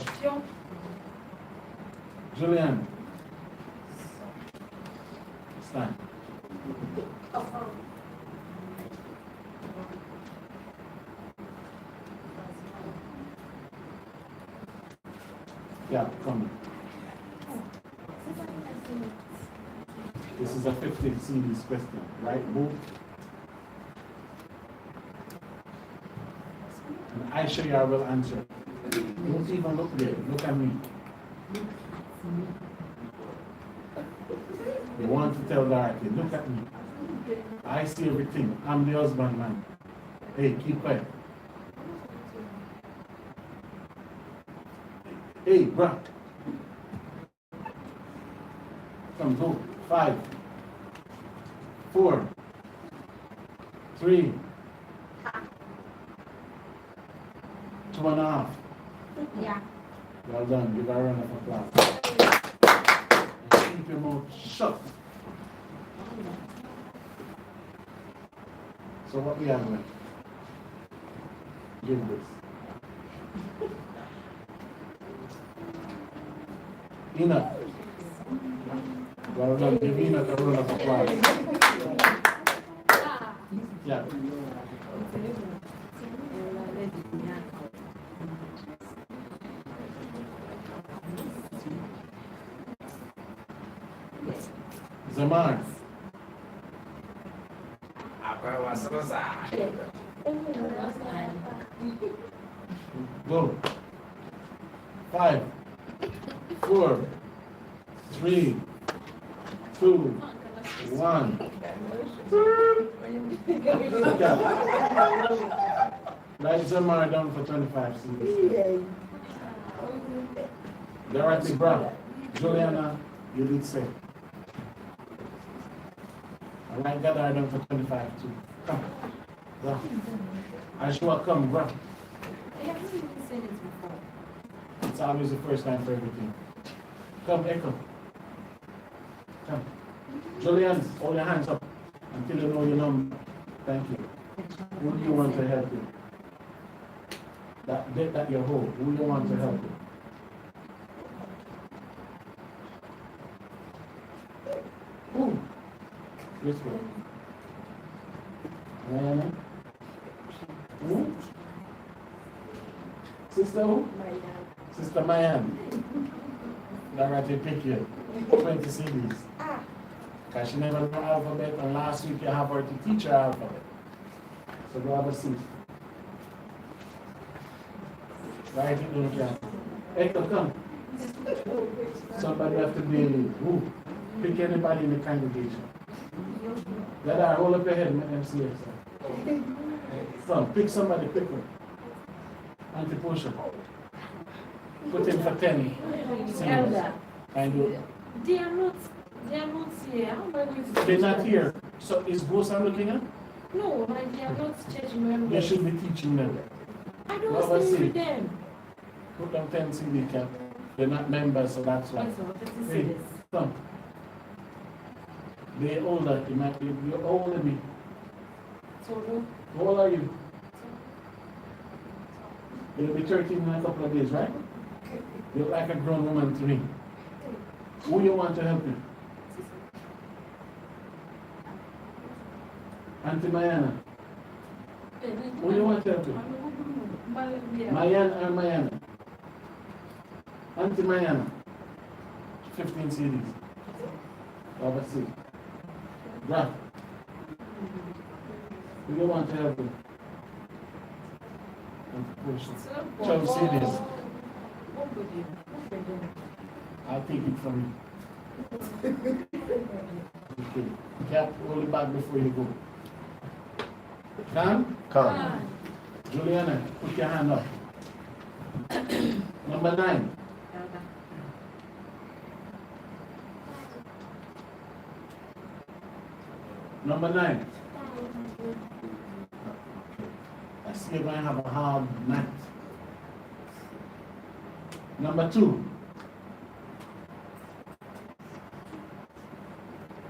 Julian. Stand. Yeah, come. This is a 50 series question, right? Move. And I show you I will answer. Don't even look there. Look at me. You want to tell Dorothy, look at me. I see everything. I'm the husband, man. Hey, keep quiet. Hey, bruh. Come, go. 5, 4, 3, 2.5. Yeah. Well done. Give her a round of applause. And keep your mouth shut. So what we have left? Give this. Enoch. Well done. Give Enoch a round of applause. Yeah. Zamar. Go. 5, 4, 3, 2, 1. Like Zamar down for 25 CDs. Dorothy Brown. Juliana, you did say. I like that I done for 25 too. Come. Bro. Ashua, come, bro. It's always the first time for everything. Come, Echo. Come. Julian, hold your hands up until you know your number. Thank you. Who do you want to help you? That debt that you hold, who do you want to help you? Who? Let's go. Diana? Who? Sister who? Sister Mayan. All right, you pick you. 20 CDs. Because she never learned alphabet, and last week you have her to teach her alphabet. So go have a seat. Right, you don't care. Echo, come. Somebody have to be who? Pick anybody in the congregation. That I hold up your head and make them see it. Come, pick somebody, pick one. Anti-pusher. Put in for 10. Elder. And you. They are not here. How am I going to They're not here. So is Bruce I'm looking at? No, they are not church members. You should be teaching them. I don't Well, stay see. with them. Put them 10 CD cap. They're not members, so that's why. Hey, come. They're older. You might be, you're older than me. So, How old are you? You'll be 13 in a couple of days, right? You look like a grown woman to me. Who you want to help you? Auntie Mayana. Who you want to help you? Mayana or Mayana? Auntie Mayana. 15 CDs. Robert C. Graf. Who you want to help you? 12 CDs. I'll take it from you. Okay. Cap, hold it back before you go. Come? Come. Juliana, put your hand up. Number 9. Number 9. I see you're going to have a hard night. Number 2.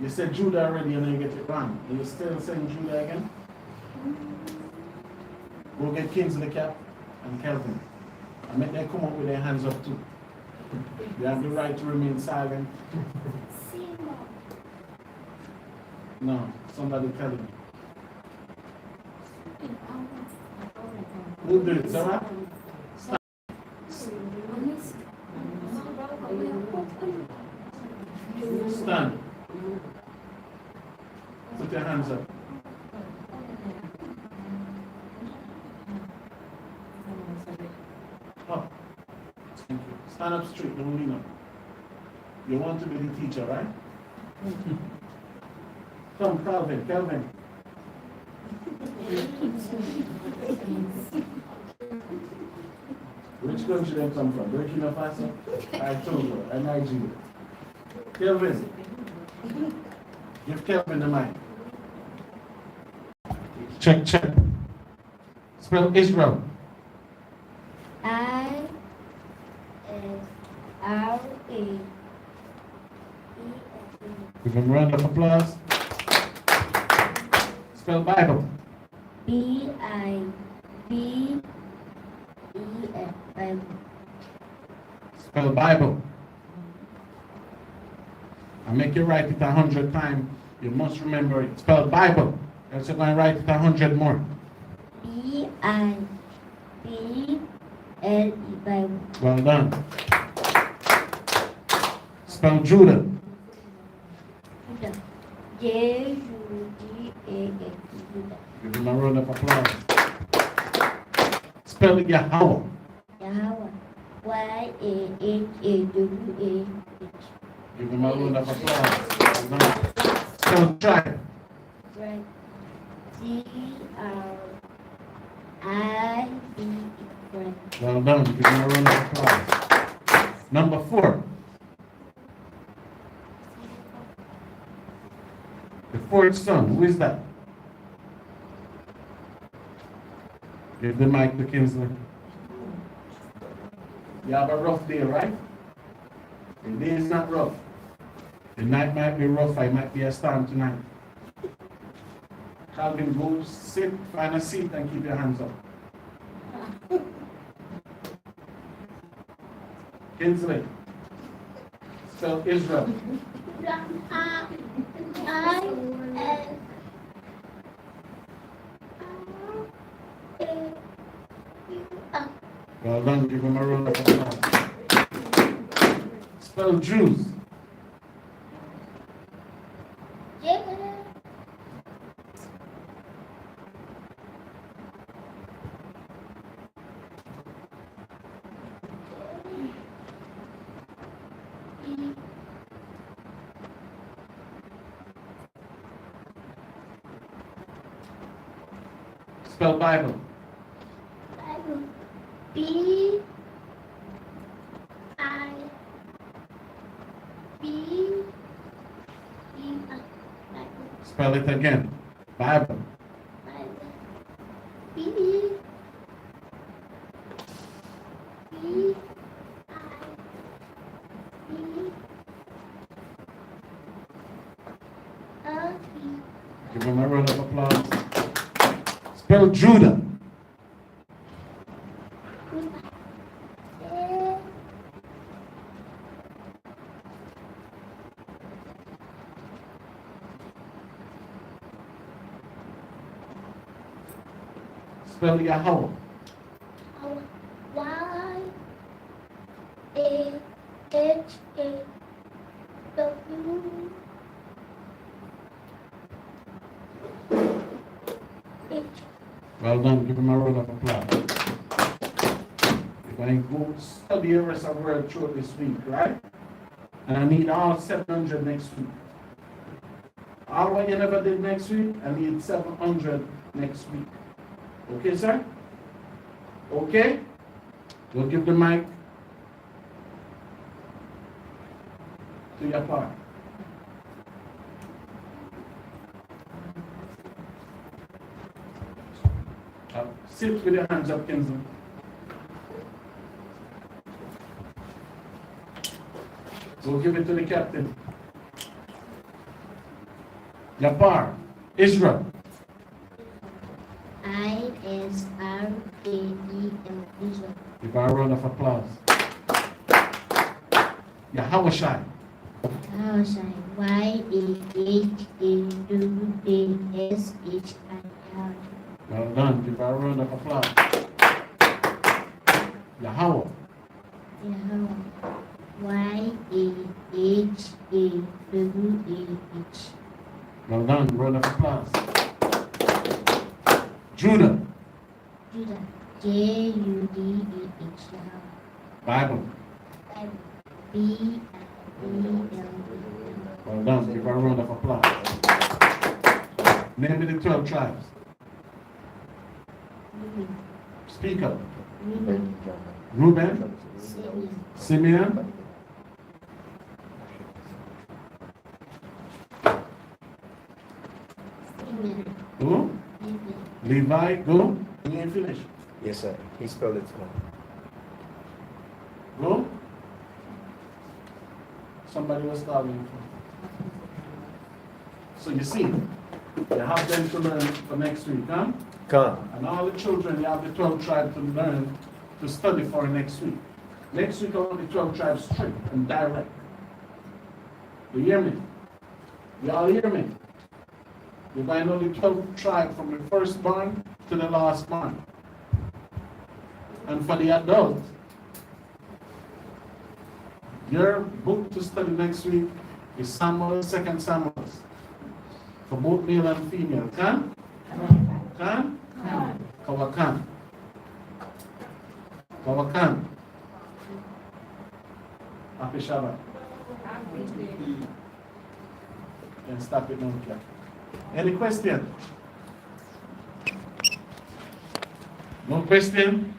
You said Judah already and then you get it wrong. Are you still saying Judah again? Go get Kingsley Cap and Kelvin. And make them come up with their hands up too. You have the right to remain silent. No, somebody tell me. Who did it, Sarah? Stand. Put your hands up. Up. Thank you. Stand up straight, don't lean up. You want to be the teacher, right? Come, Calvin, Calvin. Which country they come from? Burkina Faso? I told you, and Nigeria. Kelvin. Give Kelvin the mic. Check, check. Spell Israel. I-S-R-A. Give him a round of applause. Spell Bible. B-I-B-E-L. Bible. Spell Bible. I make you write it 100 times. You must remember it. Spell Bible. Else you're going to write it 100 more. B-I-B-L-E. Bible. Well done. Spell Judah. Judah. J-U-D-A-H. Judah. Give him a round of applause. Spell YAHAWAH. YAHAWAH. Y-A-H-A-W-A-H. Give him a round of applause. Well done. Spell tribe. Right. T-R-I-B-E. Right. Well done. Give him a round of applause. Number 4. The fourth son. Who is that? Give the mic to Kinsley. You have a rough day, right? The day is not rough. The night might be rough. It might be a storm tonight. Calvin, go sit, find a seat and keep your hands up. Kinsley, spell Israel. Well done, give him a round of applause. Spell Jews. Spell Bible. Bible. B-I-B-E. Spell it again. Bible. Bible. B-I-B-E. Give him a round of applause. Spell Judah. Spell YAHAWAH. Well done. Give him a round of applause. You're going to go study the rest of the word through this week, right? And I need all 700 next week. All what you never did next week, I need 700 next week. Okay, sir? Okay? We'll give the mic to your part. Sit with your hands up, Kinsley. We'll give it to the captain. Yapar, Israel. I-S-R-A-E-L. Israel. Give her a round of applause. YAHAWAH. YAHAWAH. Y-A-H-A-W-A-S-H-I-R. Well done. Give her a round of applause. YAHAWAH. YAHAWAH. Y-A-H-A-W-A-H. Well done. Round of applause. Judah. Judah. J-U-D-A-H. Bible. Bible. B-I-B-L-E. Well done. Give her a round of applause. Name the 12 tribes. Reuben. Speak up. Reuben. Reuben. Simeon. Who? Levi. Go. You ain't finished. Yes, sir. He spelled it wrong. Go. Somebody was calling you. So you see, You have them to learn for next week, huh? Come. And all the children, you have the 12 tribes to learn, to study for next week. Next week, I want the 12 tribes straight and direct. You hear me? You all hear me? You're going to know the 12 tribes from the firstborn to the lastborn. And for the adult, your book to study next week is Samuel, 2 Samuel. For both male and female. Can? Can? Kawakan. Kawakan. Happy Shabbath. And stop it now, Jack. Any question? No question?